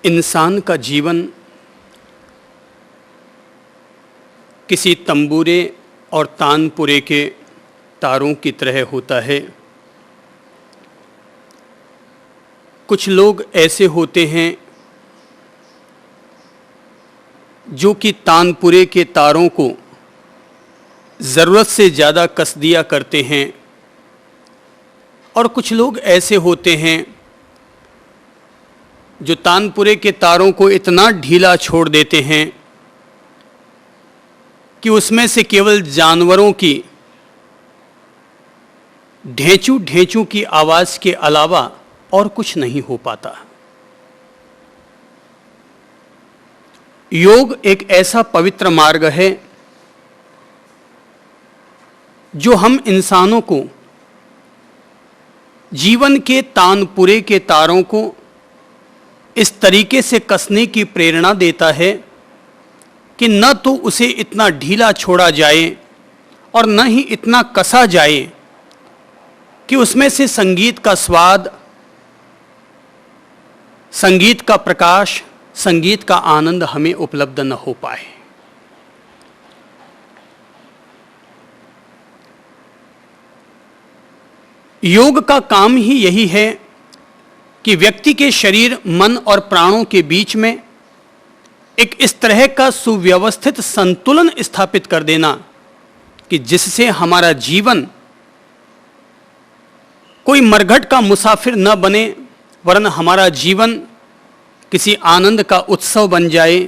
इंसान का जीवन किसी तंबूरे और तानपुरे के तारों की तरह होता है। कुछ लोग ऐसे होते हैं जो कि तानपुरे के तारों को ज़रूरत से ज़्यादा कस दिया करते हैं, और कुछ लोग ऐसे होते हैं जो तानपुरे के तारों को इतना ढीला छोड़ देते हैं कि उसमें से केवल जानवरों की ढेंचू ढेंचू की आवाज़ के अलावा और कुछ नहीं हो पाता। योग एक ऐसा पवित्र मार्ग है जो हम इंसानों को जीवन के तानपुरे के तारों को इस तरीके से कसने की प्रेरणा देता है कि न तो उसे इतना ढीला छोड़ा जाए और न ही इतना कसा जाए कि उसमें से संगीत का स्वाद, संगीत का प्रकाश, संगीत का आनंद हमें उपलब्ध न हो पाए। योग का काम ही यही है कि व्यक्ति के शरीर, मन और प्राणों के बीच में एक इस तरह का सुव्यवस्थित संतुलन स्थापित कर देना कि जिससे हमारा जीवन कोई मरघट का मुसाफिर न बने, वरन हमारा जीवन किसी आनंद का उत्सव बन जाए,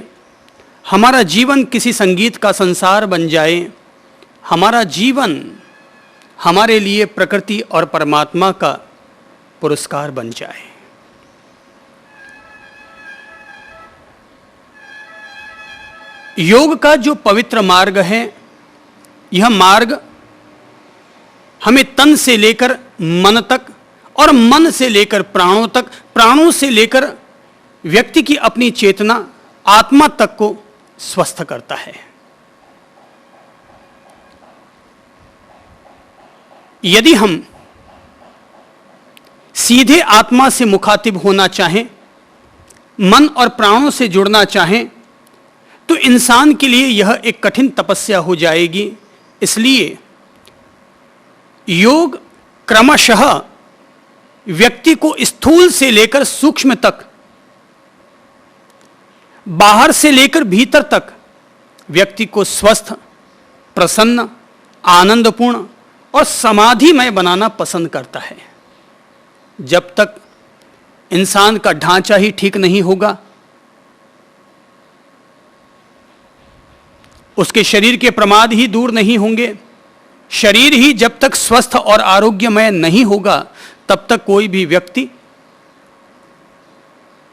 हमारा जीवन किसी संगीत का संसार बन जाए, हमारा जीवन हमारे लिए प्रकृति और परमात्मा का पुरस्कार बन जाए। योग का जो पवित्र मार्ग है, यह मार्ग हमें तन से लेकर मन तक और मन से लेकर प्राणों तक, प्राणों से लेकर व्यक्ति की अपनी चेतना, आत्मा तक को स्वस्थ करता है। यदि हम सीधे आत्मा से मुखातिब होना चाहें, मन और प्राणों से जुड़ना चाहें, तो इंसान के लिए यह एक कठिन तपस्या हो जाएगी। इसलिए योग क्रमशः व्यक्ति को स्थूल से लेकर सूक्ष्म तक, बाहर से लेकर भीतर तक व्यक्ति को स्वस्थ, प्रसन्न, आनंदपूर्ण और समाधिमय बनाना पसंद करता है। जब तक इंसान का ढांचा ही ठीक नहीं होगा, उसके शरीर के प्रमाद ही दूर नहीं होंगे, शरीर ही जब तक स्वस्थ और आरोग्यमय नहीं होगा, तब तक कोई भी व्यक्ति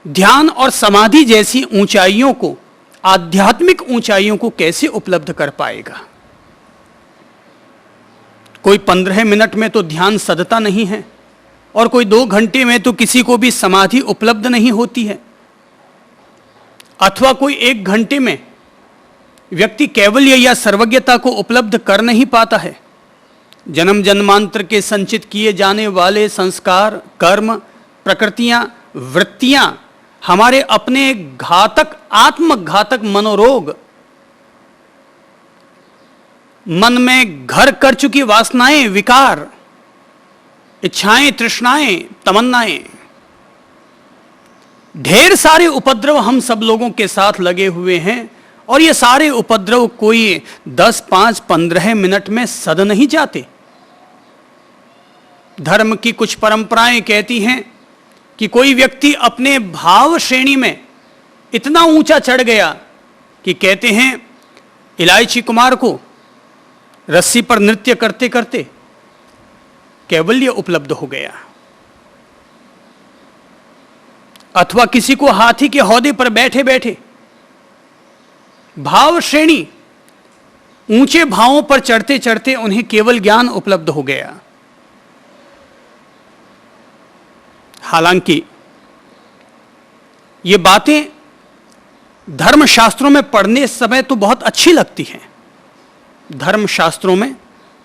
ध्यान और समाधि जैसी ऊंचाइयों को, आध्यात्मिक ऊंचाइयों को कैसे उपलब्ध कर पाएगा। कोई 15 मिनट में तो ध्यान सधता नहीं है, और कोई 2 घंटे में तो किसी को भी समाधि उपलब्ध नहीं होती है, अथवा कोई 1 घंटे में व्यक्ति कैवल्य या सर्वज्ञता को उपलब्ध कर नहीं पाता है। जन्म जन्मांतर के संचित किए जाने वाले संस्कार, कर्म, प्रकृतियां, वृत्तियां, हमारे अपने घातक, आत्मघातक मनोरोग, मन में घर कर चुकी वासनाएं, विकार, इच्छाएं, तृष्णाएं, तमन्नाएं, ढेर सारे उपद्रव हम सब लोगों के साथ लगे हुए हैं, और ये सारे उपद्रव कोई 10, 5, 15 मिनट में सद नहीं जाते। धर्म की कुछ परंपराएं कहती हैं कि कोई व्यक्ति अपने भाव श्रेणी में इतना ऊंचा चढ़ गया कि कहते हैं इलायची कुमार को रस्सी पर नृत्य करते करते कैवल्य उपलब्ध हो गया, अथवा किसी को हाथी के हौदे पर बैठे बैठे भाव श्रेणी, ऊंचे भावों पर चढ़ते चढ़ते उन्हें केवल ज्ञान उपलब्ध हो गया। हालांकि ये बातें धर्मशास्त्रों में पढ़ने समय तो बहुत अच्छी लगती हैं, धर्मशास्त्रों में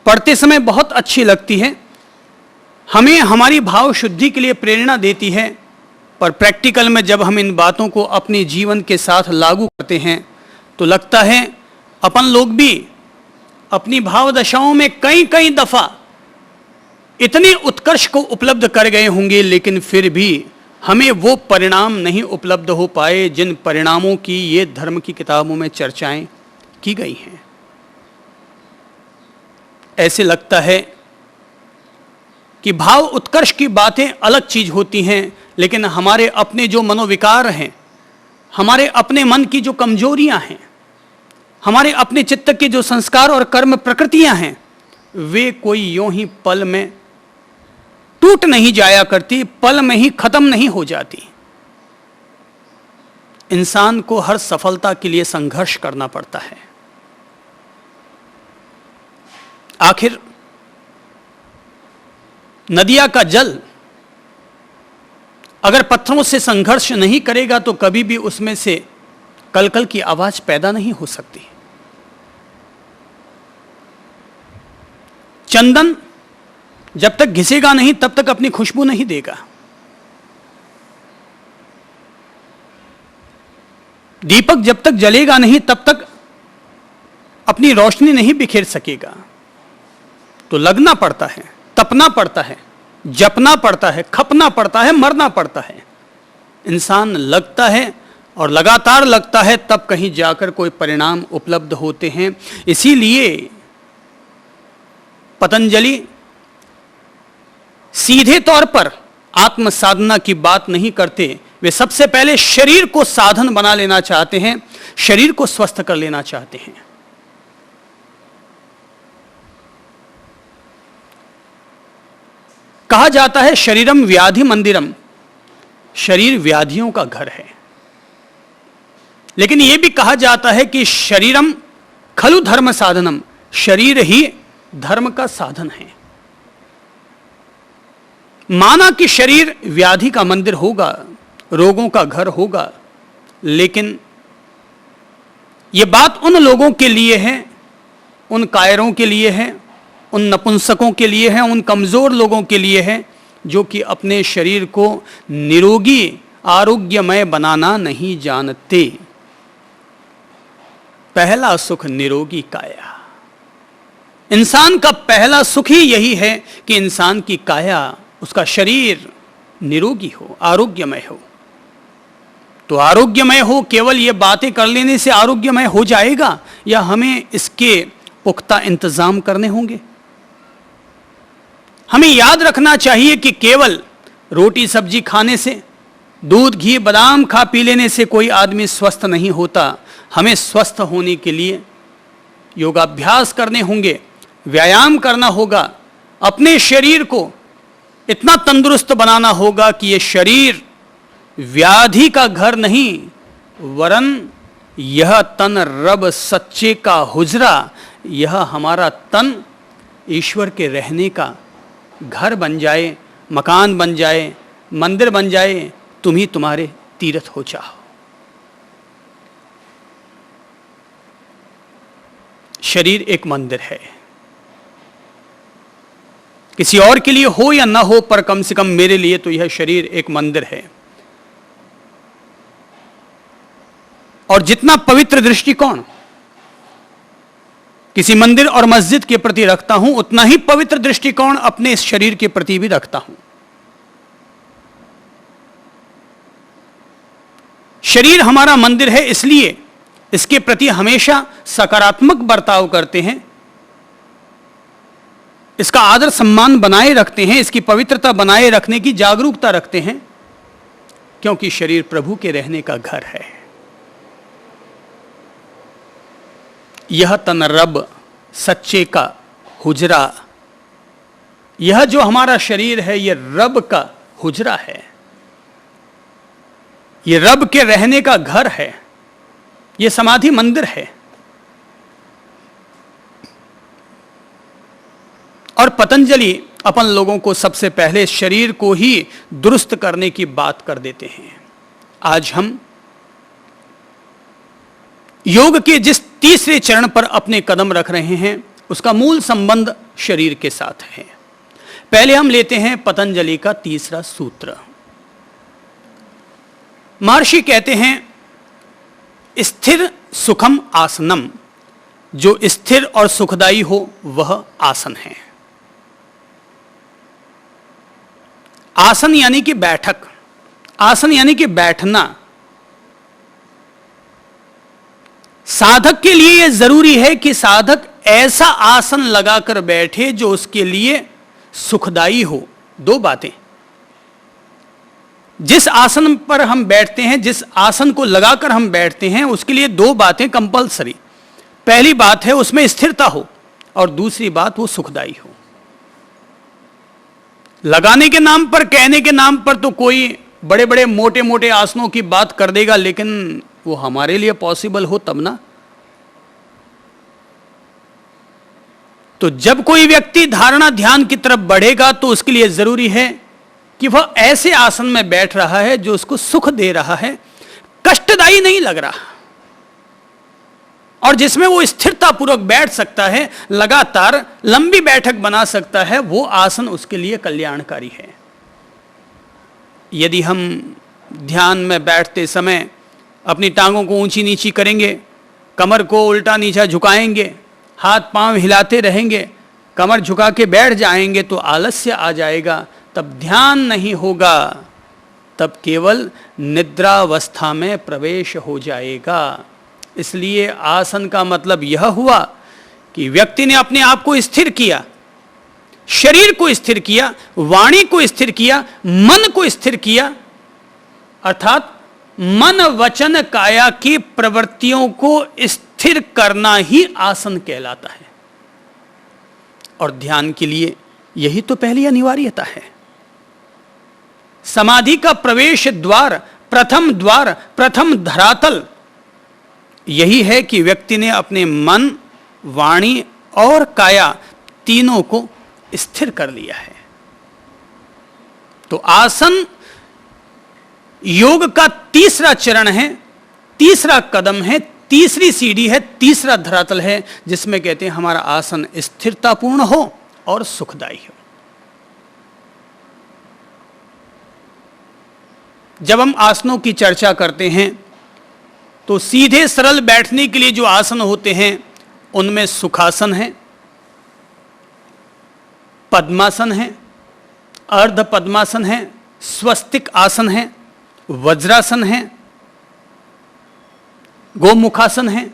पढ़ते समय बहुत अच्छी लगती है, हमें हमारी भाव शुद्धि के लिए प्रेरणा देती है, पर प्रैक्टिकल में जब हम इन बातों को अपने जीवन के साथ लागू करते हैं तो लगता है अपन लोग भी अपनी भाव दशाओं में कई कई दफा इतने उत्कर्ष को उपलब्ध कर गए होंगे, लेकिन फिर भी हमें वो परिणाम नहीं उपलब्ध हो पाए जिन परिणामों की ये धर्म की किताबों में चर्चाएं की गई हैं। ऐसे लगता है कि भाव उत्कर्ष की बातें अलग चीज होती हैं, लेकिन हमारे अपने जो मनोविकार हैं, हमारे अपने मन की जो कमजोरियां हैं, हमारे अपने चित्त के जो संस्कार और कर्म प्रकृतियां हैं, वे कोई यूं ही पल में टूट नहीं जाया करती, पल में ही खत्म नहीं हो जाती। इंसान को हर सफलता के लिए संघर्ष करना पड़ता है। आखिर नदिया का जल अगर पत्थरों से संघर्ष नहीं करेगा तो कभी भी उसमें से कलकल की आवाज पैदा नहीं हो सकती। चंदन जब तक घिसेगा नहीं तब तक अपनी खुशबू नहीं देगा। दीपक जब तक जलेगा नहीं तब तक अपनी रोशनी नहीं बिखेर सकेगा। तो लगना पड़ता है, तपना पड़ता है, जपना पड़ता है, खपना पड़ता है, मरना पड़ता है। इंसान लगता है और लगातार लगता है, तब कहीं जाकर कोई परिणाम उपलब्ध होते हैं। इसीलिए पतंजलि सीधे तौर पर आत्म साधना की बात नहीं करते। वे सबसे पहले शरीर को साधन बना लेना चाहते हैं, शरीर को स्वस्थ कर लेना चाहते हैं। कहा जाता है शरीरम व्याधि मंदिरम, शरीर व्याधियों का घर है। लेकिन यह भी कहा जाता है कि शरीरम खलु धर्म साधनम, शरीर ही धर्म का साधन है। माना कि शरीर व्याधि का मंदिर होगा, रोगों का घर होगा, लेकिन यह बात उन लोगों के लिए है, उन कायरों के लिए है, उन नपुंसकों के लिए है, उन कमजोर लोगों के लिए है जो कि अपने शरीर को निरोगी आरोग्यमय बनाना नहीं जानते। पहला सुख निरोगी काया। इंसान का पहला सुख ही यही है कि इंसान की काया, उसका शरीर निरोगी हो, आरोग्यमय हो। तो आरोग्यमय हो, केवल ये बातें कर लेने से आरोग्यमय हो जाएगा या हमें इसके पुख्ता इंतजाम करने होंगे? हमें याद रखना चाहिए कि केवल रोटी सब्जी खाने से, दूध घी बादाम खा पी लेने से कोई आदमी स्वस्थ नहीं होता। हमें स्वस्थ होने के लिए योगाभ्यास करने होंगे, व्यायाम करना होगा, अपने शरीर को इतना तंदुरुस्त बनाना होगा कि यह शरीर व्याधि का घर नहीं, वरन यह तन रब सच्चे का हुजरा, यह हमारा तन ईश्वर के रहने का घर बन जाए, मकान बन जाए, मंदिर बन जाए, तुम ही तुम्हारे तीर्थ हो जाओ। शरीर एक मंदिर है। किसी और के लिए हो या ना हो, पर कम से कम मेरे लिए तो यह शरीर एक मंदिर है। और जितना पवित्र दृष्टिकोण किसी मंदिर और मस्जिद के प्रति रखता हूं, उतना ही पवित्र दृष्टिकोण अपने इस शरीर के प्रति भी रखता हूं। शरीर हमारा मंदिर है, इसलिए इसके प्रति हमेशा सकारात्मक बर्ताव करते हैं, इसका आदर सम्मान बनाए रखते हैं, इसकी पवित्रता बनाए रखने की जागरूकता रखते हैं, क्योंकि शरीर प्रभु के रहने का घर है। यह तन रब सच्चे का हुजरा, यह जो हमारा शरीर है यह रब का हुजरा है, यह रब के रहने का घर है, यह समाधि मंदिर है। और पतंजलि अपन लोगों को सबसे पहले शरीर को ही दुरुस्त करने की बात कर देते हैं। आज हम योग के जिस तीसरे चरण पर अपने कदम रख रहे हैं, उसका मूल संबंध शरीर के साथ है। पहले हम लेते हैं पतंजलि का तीसरा सूत्र। महर्षि कहते हैं स्थिर सुखम आसनम, जो स्थिर और सुखदायी हो वह आसन है। आसन यानी कि बैठक, आसन यानी कि बैठना। साधक के लिए यह जरूरी है कि साधक ऐसा आसन लगाकर बैठे जो उसके लिए सुखदायी हो। दो बातें, जिस आसन पर हम बैठते हैं, जिस आसन को लगाकर हम बैठते हैं, उसके लिए दो बातें कंपलसरी। पहली बात है उसमें स्थिरता हो, और दूसरी बात वो सुखदायी हो। लगाने के नाम पर, कहने के नाम पर तो कोई बड़े बड़े मोटे मोटे आसनों की बात कर देगा, लेकिन वो हमारे लिए पॉसिबल हो तब ना। तो जब कोई व्यक्ति धारणा ध्यान की तरफ बढ़ेगा तो उसके लिए जरूरी है कि वह ऐसे आसन में बैठ रहा है जो उसको सुख दे रहा है, कष्टदायी नहीं लग रहा, और जिसमें वो स्थिरतापूर्वक बैठ सकता है, लगातार लंबी बैठक बना सकता है, वो आसन उसके लिए कल्याणकारी है। यदि हम ध्यान में बैठते समय अपनी टांगों को ऊंची नीची करेंगे, कमर को उल्टा नीचा झुकाएंगे, हाथ पांव हिलाते रहेंगे, कमर झुका के बैठ जाएंगे तो आलस्य आ जाएगा, तब ध्यान नहीं होगा, तब केवल निद्रावस्था में प्रवेश हो जाएगा। इसलिए आसन का मतलब यह हुआ कि व्यक्ति ने अपने आप को स्थिर किया, शरीर को स्थिर किया, वाणी को स्थिर किया, मन को स्थिर किया, अर्थात मन वचन काया की प्रवृत्तियों को स्थिर करना ही आसन कहलाता है। और ध्यान के लिए यही तो पहली अनिवार्यता है। समाधि का प्रवेश द्वार, प्रथम धरातल यही है कि व्यक्ति ने अपने मन, वाणी और काया तीनों को स्थिर कर लिया है। तो आसन योग का तीसरा चरण है, तीसरा कदम है, तीसरी सीढ़ी है, तीसरा धरातल है, जिसमें कहते हैं हमारा आसन स्थिरतापूर्ण हो और सुखदायी हो। जब हम आसनों की चर्चा करते हैं तो सीधे सरल बैठने के लिए जो आसन होते हैं उनमें सुखासन है, पद्मासन है, अर्ध पद्मासन है, स्वस्तिक आसन है, वज्रासन है, गोमुखासन है।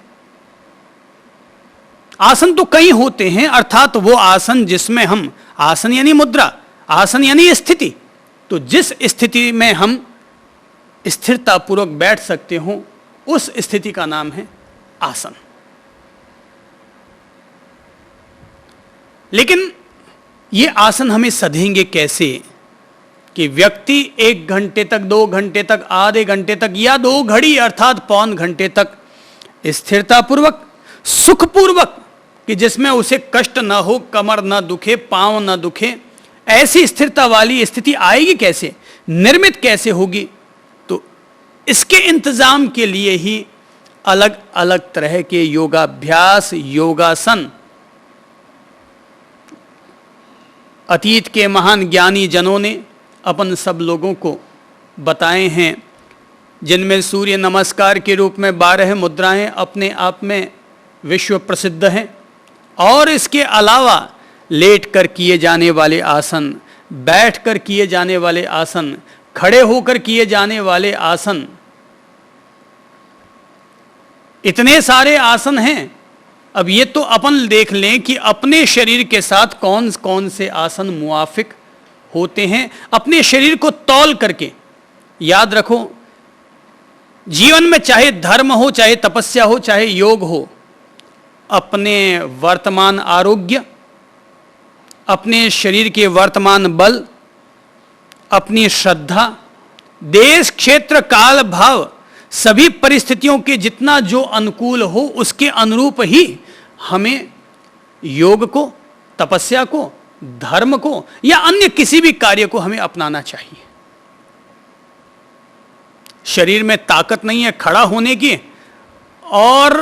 आसन तो कई होते हैं, अर्थात वो आसन जिसमें हम, आसन यानी मुद्रा, आसन यानी स्थिति, तो जिस स्थिति में हम स्थिरतापूर्वक बैठ सकते हो उस स्थिति का नाम है आसन। लेकिन ये आसन हमें सधेंगे कैसे कि व्यक्ति 1 घंटे तक, 2 घंटे तक, आधे घंटे तक या 2 घड़ी अर्थात पौन घंटे तक स्थिरतापूर्वक, सुखपूर्वक, कि जिसमें उसे कष्ट ना हो, कमर ना दुखे, पांव ना दुखे, ऐसी स्थिरता वाली स्थिति आएगी कैसे, निर्मित कैसे होगी? तो इसके इंतजाम के लिए ही अलग अलग तरह के योगाभ्यास, योगासन अतीत के महान ज्ञानी जनों ने अपन सब लोगों को बताए हैं, जिनमें सूर्य नमस्कार के रूप में 12 मुद्राएं अपने आप में विश्व प्रसिद्ध हैं, और इसके अलावा लेट कर किए जाने वाले आसन, बैठ कर किए जाने वाले आसन, खड़े होकर किए जाने वाले आसन, इतने सारे आसन हैं। अब ये तो अपन देख लें कि अपने शरीर के साथ कौन कौन से आसन मुआफिक होते हैं, अपने शरीर को तौल करके। याद रखो, जीवन में चाहे धर्म हो, चाहे तपस्या हो, चाहे योग हो, अपने वर्तमान आरोग्य, अपने शरीर के वर्तमान बल, अपनी श्रद्धा, देश क्षेत्र काल भाव, सभी परिस्थितियों के जितना जो अनुकूल हो उसके अनुरूप ही हमें योग को, तपस्या को, धर्म को या अन्य किसी भी कार्य को हमें अपनाना चाहिए। शरीर में ताकत नहीं है खड़ा होने की और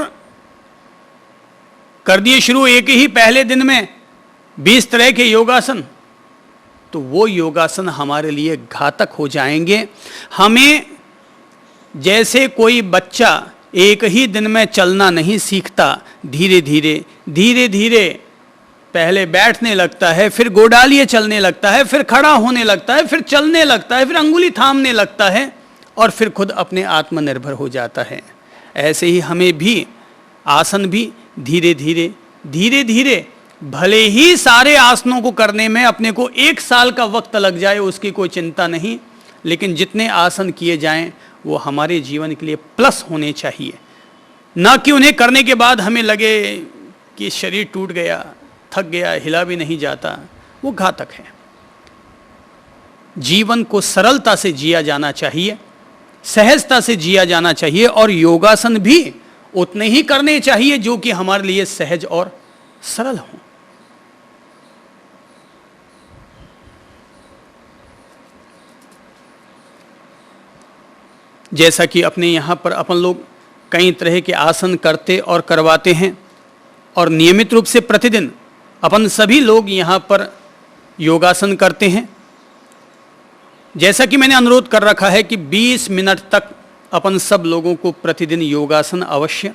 कर दिए शुरू एक ही पहले दिन में 20 तरह के योगासन, तो वो योगासन हमारे लिए घातक हो जाएंगे। हमें जैसे कोई बच्चा एक ही दिन में चलना नहीं सीखता, धीरे धीरे पहले बैठने लगता है, फिर गोडालिए चलने लगता है, फिर खड़ा होने लगता है, फिर चलने लगता है, फिर अंगुली थामने लगता है और फिर खुद अपने आत्मनिर्भर हो जाता है। ऐसे ही हमें भी आसन भी धीरे धीरे भले ही सारे आसनों को करने में अपने को 1 साल का वक्त लग जाए, उसकी कोई चिंता नहीं, लेकिन जितने आसन किए जाएं वो हमारे जीवन के लिए प्लस होने चाहिए, ना कि उन्हें करने के बाद हमें लगे कि शरीर टूट गया, थक गया, हिला भी नहीं जाता। वो घातक है। जीवन को सरलता से जिया जाना चाहिए, सहजता से जिया जाना चाहिए, और योगासन भी उतने ही करने चाहिए जो कि हमारे लिए सहज और सरल हों। जैसा कि अपने यहाँ पर अपन लोग कई तरह के आसन करते और करवाते हैं, और नियमित रूप से प्रतिदिन अपन सभी लोग यहाँ पर योगासन करते हैं। जैसा कि मैंने अनुरोध कर रखा है कि 20 मिनट तक अपन सब लोगों को प्रतिदिन योगासन अवश्य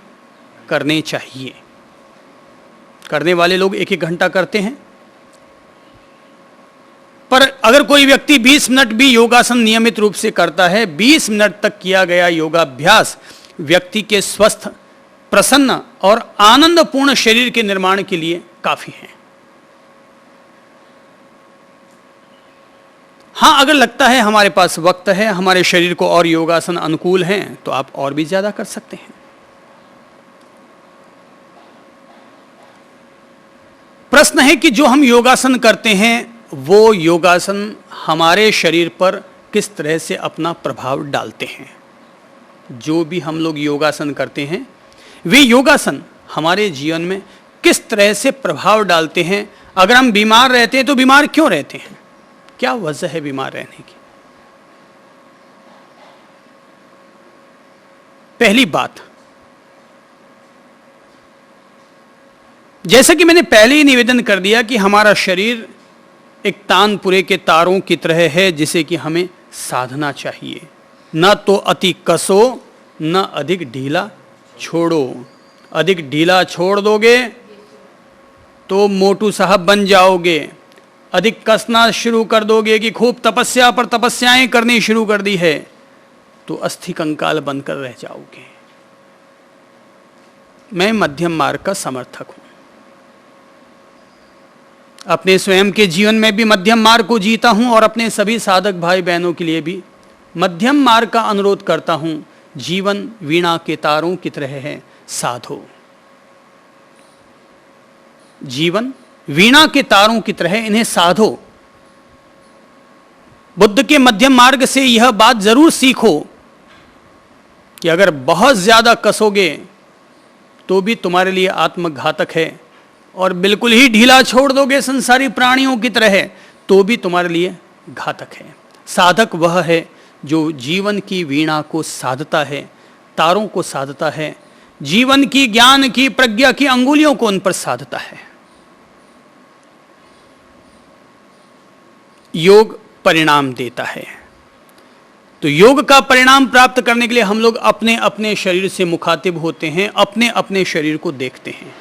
करने चाहिए। करने वाले लोग 1-1 घंटा करते हैं, पर अगर कोई व्यक्ति 20 मिनट भी योगासन नियमित रूप से करता है, 20 मिनट तक किया गया योगाभ्यास व्यक्ति के स्वस्थ, प्रसन्न और आनंदपूर्ण शरीर के निर्माण के लिए काफी है। हाँ, अगर लगता है हमारे पास वक्त है, हमारे शरीर को और योगासन अनुकूल हैं, तो आप और भी ज्यादा कर सकते हैं। प्रश्न है कि जो हम योगासन करते हैं वो योगासन हमारे शरीर पर किस तरह से अपना प्रभाव डालते हैं। जो भी हम लोग योगासन करते हैं वे योगासन हमारे जीवन में किस तरह से प्रभाव डालते हैं। अगर हम बीमार रहते हैं तो बीमार क्यों रहते हैं, क्या वजह है बीमार रहने की। पहली बात, जैसा कि मैंने पहले ही निवेदन कर दिया कि हमारा शरीर एक तानपुरे के तारों की तरह है जिसे कि हमें साधना चाहिए। न तो अति कसो, न अधिक ढीला छोड़ो। अधिक ढीला छोड़ दोगे तो मोटू साहब बन जाओगे। अधिक कसना शुरू कर दोगे कि खूब तपस्या पर तपस्याएं करनी शुरू कर दी है, तो अस्थि कंकाल बनकर रह जाओगे। मैं मध्यम मार्ग का समर्थक हूं। अपने स्वयं के जीवन में भी मध्यम मार्ग को जीता हूं और अपने सभी साधक भाई बहनों के लिए भी मध्यम मार्ग का अनुरोध करता हूं। जीवन वीणा के तारों की तरह है, साधो। जीवन वीणा के तारों की तरह, इन्हें साधो। बुद्ध के मध्यम मार्ग से यह बात जरूर सीखो कि अगर बहुत ज्यादा कसोगे तो भी तुम्हारे लिए आत्मघातक है, और बिल्कुल ही ढीला छोड़ दोगे संसारी प्राणियों की तरह तो भी तुम्हारे लिए घातक है। साधक वह है जो जीवन की वीणा को साधता है, तारों को साधता है, जीवन की, ज्ञान की, प्रज्ञा की अंगुलियों को उन पर साधता है। योग परिणाम देता है, तो योग का परिणाम प्राप्त करने के लिए हम लोग अपने अपने शरीर से मुखातिब होते हैं, अपने अपने शरीर को देखते हैं।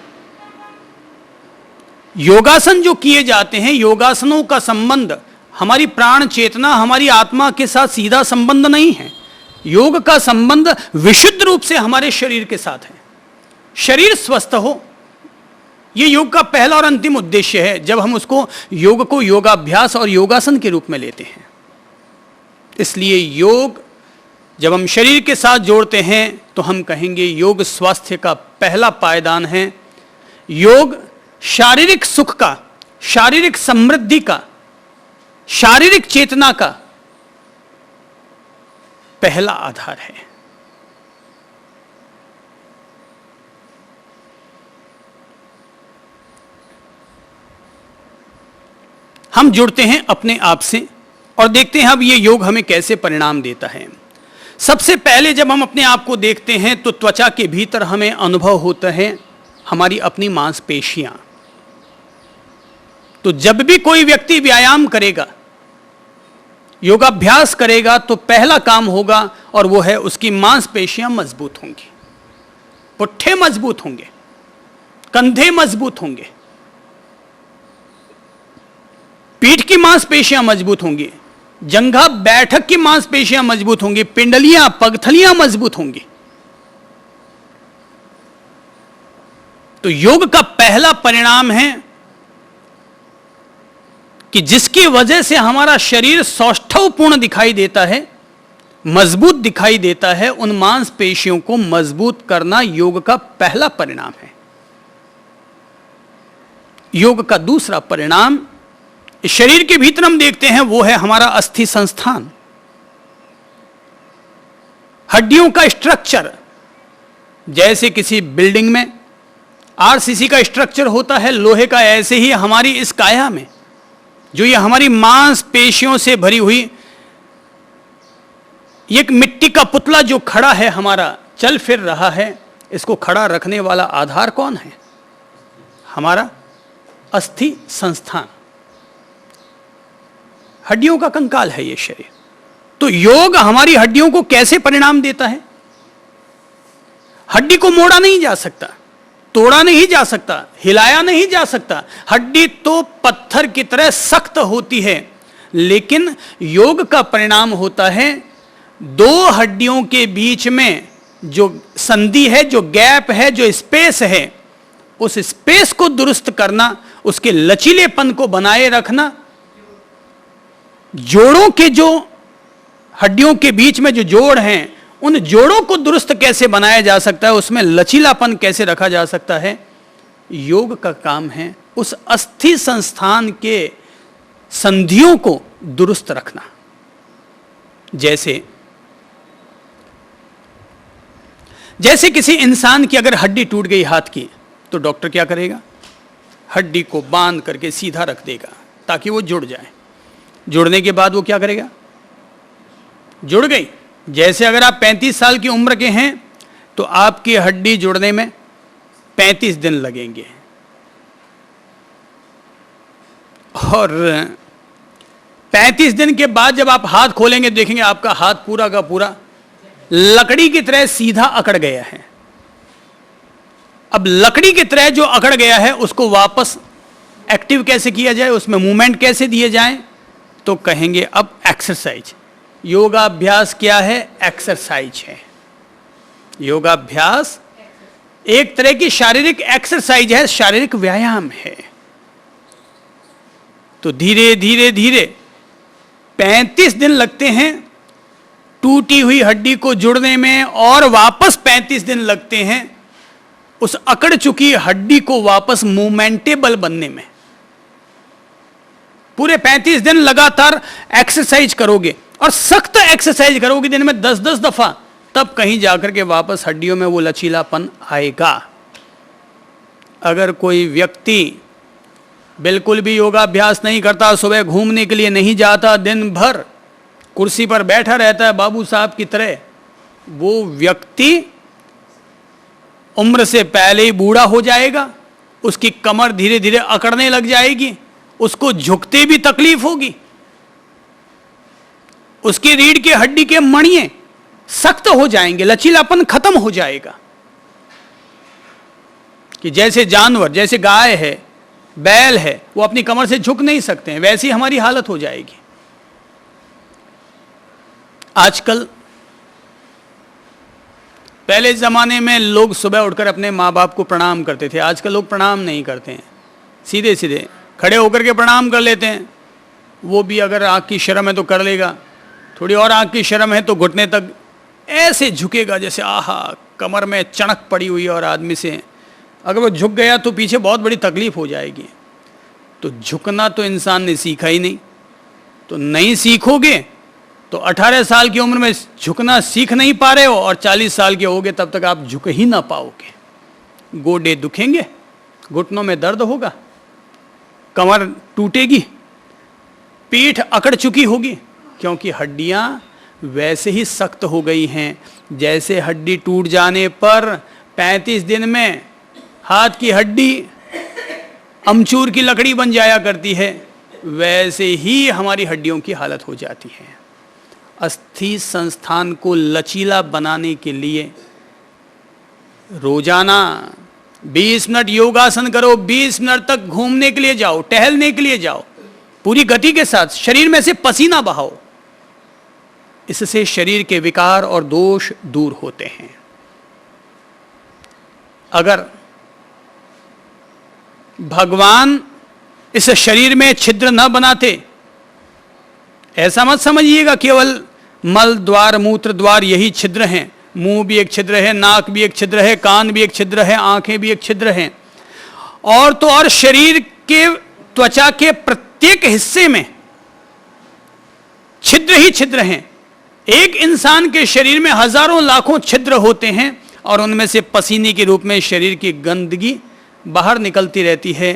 योगासन जो किए जाते हैं, योगासनों का संबंध हमारी प्राण चेतना, हमारी आत्मा के साथ सीधा संबंध नहीं है। योग का संबंध विशुद्ध रूप से हमारे शरीर के साथ है। शरीर स्वस्थ हो, यह योग का पहला और अंतिम उद्देश्य है जब हम उसको योग को योगाभ्यास और योगासन के रूप में लेते हैं। इसलिए योग जब हम शरीर के साथ जोड़ते हैं तो हम कहेंगे योग स्वास्थ्य का पहला पायदान है। योग शारीरिक सुख का, शारीरिक समृद्धि का, शारीरिक चेतना का पहला आधार है। हम जुड़ते हैं अपने आप से और देखते हैं अब ये योग हमें कैसे परिणाम देता है। सबसे पहले जब हम अपने आप को देखते हैं तो त्वचा के भीतर हमें अनुभव होता है हमारी अपनी मांसपेशियां। तो जब भी कोई व्यक्ति व्यायाम करेगा योगाभ्यास करेगा तो पहला काम होगा और वो है उसकी मांसपेशियां मजबूत होंगी, पुट्ठे मजबूत होंगे, कंधे मजबूत होंगे, पीठ की मांसपेशियां मजबूत होंगी, जंघा बैठक की मांसपेशियां मजबूत होंगी, पिंडलियां पगथलियां मजबूत होंगी। तो योग का पहला परिणाम है कि जिसकी वजह से हमारा शरीर सौष्ठवपूर्ण दिखाई देता है, मजबूत दिखाई देता है, उन मांसपेशियों को मजबूत करना योग का पहला परिणाम है। योग का दूसरा परिणाम इस शरीर के भीतर हम देखते हैं, वो है हमारा अस्थि संस्थान, हड्डियों का स्ट्रक्चर। जैसे किसी बिल्डिंग में आरसीसी का स्ट्रक्चर होता है लोहे का, ऐसे ही हमारी इस काया में जो ये हमारी मांसपेशियों से भरी हुई एक मिट्टी का पुतला जो खड़ा है, हमारा चल फिर रहा है, इसको खड़ा रखने वाला आधार कौन है? हमारा अस्थि संस्थान, हड्डियों का कंकाल है ये शरीर। तो योग हमारी हड्डियों को कैसे परिणाम देता है? हड्डी को मोड़ा नहीं जा सकता, तोड़ा नहीं जा सकता, हिलाया नहीं जा सकता। हड्डी तो पत्थर की तरह सख्त होती है, लेकिन योग का परिणाम होता है दो हड्डियों के बीच में जो संधि है, जो गैप है, जो स्पेस है, उस स्पेस को दुरुस्त करना, उसके लचीलेपन को बनाए रखना। जोड़ों के जो हड्डियों के बीच में जो जोड़ हैं, उन जोड़ों को दुरुस्त कैसे बनाया जा सकता है, उसमें लचीलापन कैसे रखा जा सकता है, योग का काम है उस अस्थि संस्थान के संधियों को दुरुस्त रखना। जैसे किसी इंसान की अगर हड्डी टूट गई हाथ की, तो डॉक्टर क्या करेगा? हड्डी को बांध करके सीधा रख देगा ताकि वो जुड़ जाए। जुड़ने के बाद वो क्या करेगा? जुड़ गई। जैसे अगर आप 35 साल की उम्र के हैं तो आपकी हड्डी जुड़ने में 35 दिन लगेंगे, और 35 दिन के बाद जब आप हाथ खोलेंगे देखेंगे आपका हाथ पूरा का पूरा लकड़ी की तरह सीधा अकड़ गया है। अब लकड़ी की तरह जो अकड़ गया है उसको वापस एक्टिव कैसे किया जाए, उसमें मूवमेंट कैसे दिए जाएं, तो कहेंगे अब एक्सरसाइज। योगाभ्यास क्या है? एक्सरसाइज है। योगाभ्यास एक तरह की शारीरिक एक्सरसाइज है, शारीरिक व्यायाम है। तो धीरे धीरे धीरे 35 दिन लगते हैं टूटी हुई हड्डी को जुड़ने में, और वापस 35 दिन लगते हैं उस अकड़ चुकी हड्डी को वापस मूवमेंटेबल बनने में। पूरे 35 दिन लगातार एक्सरसाइज करोगे, और सख्त एक्सरसाइज करोगे दिन में 10-10 दफा, तब कहीं जाकर के वापस हड्डियों में वो लचीलापन आएगा। अगर कोई व्यक्ति बिल्कुल भी योगाभ्यास नहीं करता, सुबह घूमने के लिए नहीं जाता, दिन भर कुर्सी पर बैठा रहता है बाबू साहब की तरह, वो व्यक्ति उम्र से पहले ही बूढ़ा हो जाएगा। उसकी कमर धीरे धीरे अकड़ने लग जाएगी, उसको झुकते भी तकलीफ होगी, उसकी रीढ़ की हड्डी के मणिये सख्त हो जाएंगे, लचीलापन खत्म हो जाएगा। कि जैसे जानवर, जैसे गाय है, बैल है, वो अपनी कमर से झुक नहीं सकते हैं, वैसी हमारी हालत हो जाएगी। आजकल, पहले जमाने में लोग सुबह उठकर अपने माँ बाप को प्रणाम करते थे, आजकल लोग प्रणाम नहीं करते हैं, सीधे सीधे खड़े होकर के प्रणाम कर लेते हैं। वो भी अगर आँख की शर्म है तो कर लेगा, थोड़ी और आँख की शर्म है तो घुटने तक ऐसे झुकेगा जैसे आहा कमर में चणक पड़ी हुई है, और आदमी से अगर वो झुक गया तो पीछे बहुत बड़ी तकलीफ हो जाएगी। तो झुकना तो इंसान ने सीखा ही नहीं, तो नहीं सीखोगे तो 18 साल की उम्र में झुकना सीख नहीं पा रहे हो, और 40 साल के होगे तब तक आप झुक ही ना पाओगे। गोडे दुखेंगे, घुटनों में दर्द होगा, कमर टूटेगी, पीठ अकड़ चुकी होगी, क्योंकि हड्डियां वैसे ही सख्त हो गई हैं। जैसे हड्डी टूट जाने पर 35 दिन में हाथ की हड्डी अमचूर की लकड़ी बन जाया करती है, वैसे ही हमारी हड्डियों की हालत हो जाती है। अस्थि संस्थान को लचीला बनाने के लिए रोजाना 20 मिनट योगासन करो, 20 मिनट तक घूमने के लिए जाओ, टहलने के लिए जाओ, पूरी गति के साथ शरीर में से पसीना बहाओ। इससे शरीर के विकार और दोष दूर होते हैं। अगर भगवान इस शरीर में छिद्र न बनाते, ऐसा मत समझिएगा केवल मल द्वार मूत्र द्वार यही छिद्र हैं, मुंह भी एक छिद्र है, नाक भी एक छिद्र है, कान भी एक छिद्र है, आंखें भी एक छिद्र हैं, और तो और शरीर के त्वचा के प्रत्येक हिस्से में छिद्र ही छिद्र हैं। एक इंसान के शरीर में हजारों लाखों छिद्र होते हैं और उनमें से पसीने के रूप में शरीर की गंदगी बाहर निकलती रहती है।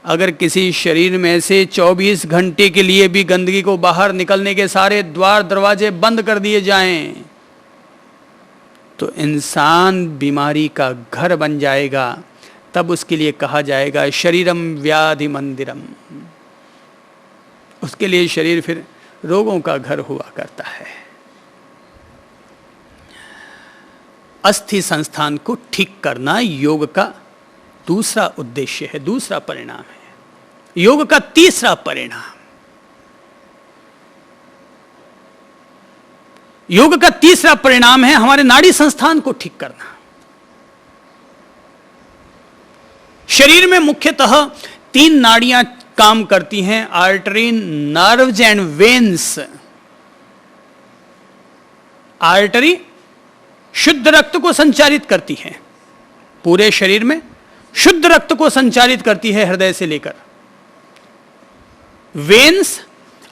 अगर किसी शरीर में से 24 घंटे के लिए भी गंदगी को बाहर निकलने के सारे द्वार दरवाजे बंद कर दिए जाएं, तो इंसान बीमारी का घर बन जाएगा। तब उसके लिए कहा जाएगा शरीरम व्याधि मंदिरम। उसके लिए शरीर फिर रोगों का घर हुआ करता है। अस्थि संस्थान को ठीक करना योग का दूसरा उद्देश्य है, दूसरा परिणाम है। योग का तीसरा परिणाम, योग का तीसरा परिणाम है हमारे नाड़ी संस्थान को ठीक करना। शरीर में मुख्यतः 3 नाड़ियां काम करती हैं, artery, nerves and veins. Artery शुद्ध रक्त को संचारित करती है, पूरे शरीर में शुद्ध रक्त को संचारित करती है हृदय से लेकर। वेन्स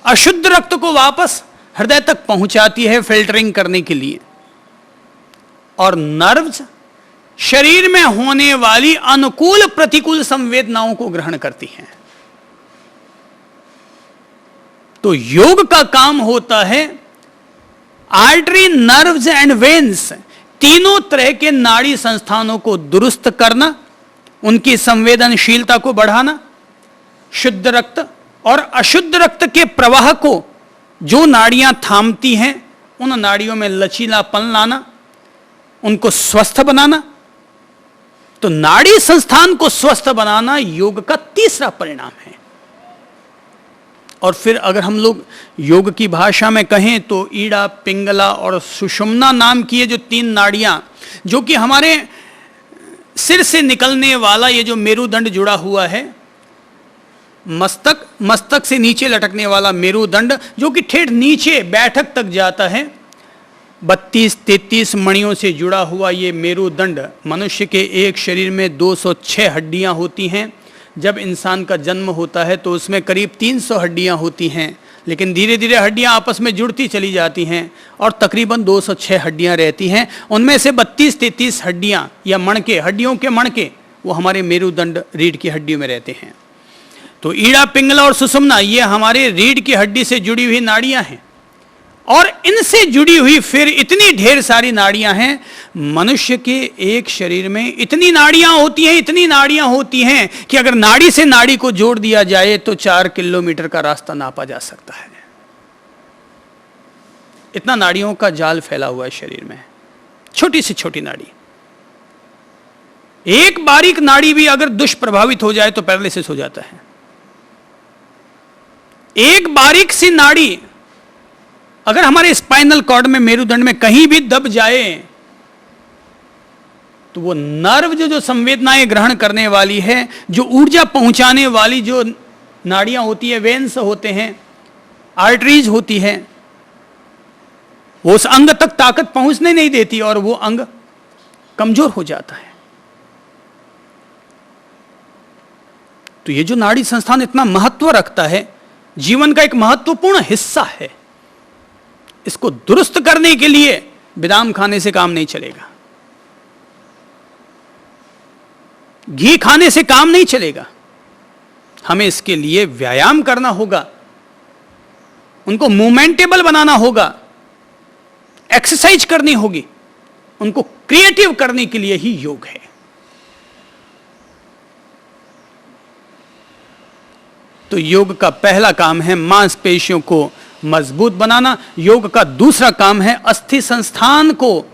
अशुद्ध रक्त को वापस हृदय तक पहुंचाती है फिल्टरिंग करने के लिए। और नर्व्स शरीर में होने वाली अनुकूल प्रतिकूल संवेदनाओं को ग्रहण करती हैं। तो योग का काम होता है आर्टरी, नर्व्स एंड वेन्स, तीनों तरह के नाड़ी संस्थानों को दुरुस्त करना, उनकी संवेदनशीलता को बढ़ाना, शुद्ध रक्त और अशुद्ध रक्त के प्रवाह को जो नाड़ियां थामती हैं उन नाड़ियों में लचीलापन लाना, उनको स्वस्थ बनाना। तो नाड़ी संस्थान को स्वस्थ बनाना योग का तीसरा परिणाम है। और फिर अगर हम लोग योग की भाषा में कहें तो ईड़ा, पिंगला और सुषुम्ना नाम की ये जो 3 नाड़ियां, जो कि हमारे सिर से निकलने वाला ये जो मेरुदंड जुड़ा हुआ है, मस्तक से नीचे लटकने वाला मेरुदंड जो कि ठेठ नीचे बैठक तक जाता है, 32-33 मणियों से जुड़ा हुआ ये मेरुदंड। मनुष्य के एक शरीर में 206 हड्डियां होती हैं। जब इंसान का जन्म होता है तो उसमें करीब 300 हड्डियां होती हैं, लेकिन धीरे धीरे हड्डियां आपस में जुड़ती चली जाती हैं और तकरीबन 206 हड्डियां रहती हैं। उनमें से 32-33 हड्डियां या मणके, हड्डियों के मणके, वो हमारे मेरुदंड रीढ़ की हड्डियों में रहते हैं। तो ईड़ा, पिंगला और सुषुम्ना ये हमारे रीढ़ की हड्डी से जुड़ी हुई नाड़ियां हैं, और इनसे जुड़ी हुई फिर इतनी ढेर सारी नाड़ियां हैं। मनुष्य के एक शरीर में इतनी नाड़ियां होती हैं कि अगर नाड़ी से नाड़ी को जोड़ दिया जाए तो 4 किलोमीटर का रास्ता नापा जा सकता है। इतना नाड़ियों का जाल फैला हुआ है शरीर में, छोटी से छोटी नाड़ी। एक बारीक नाड़ी भी अगर दुष्प्रभावित हो जाए तो पैरालिसिस हो जाता है। एक बारीक सी नाड़ी अगर हमारे स्पाइनल कॉर्ड में, मेरुदंड में कहीं भी दब जाए तो वो नर्व जो संवेदनाएं ग्रहण करने वाली है, जो ऊर्जा पहुंचाने वाली जो नाड़ियां होती है, वेन्स होते हैं, आर्टरीज होती है, वो उस अंग तक ताकत पहुंचने नहीं देती और वो अंग कमजोर हो जाता है। तो ये जो नाड़ी संस्थान इतना महत्व रखता है, जीवन का एक महत्वपूर्ण हिस्सा है, इसको दुरुस्त करने के लिए बादाम खाने से काम नहीं चलेगा, घी खाने से काम नहीं चलेगा। हमें इसके लिए व्यायाम करना होगा, उनको मूवमेंटेबल बनाना होगा, एक्सरसाइज करनी होगी, उनको क्रिएटिव करने के लिए ही योग है। तो योग का पहला काम है मांसपेशियों को मजबूत बनाना। योग का दूसरा काम है अस्थि संस्थान को,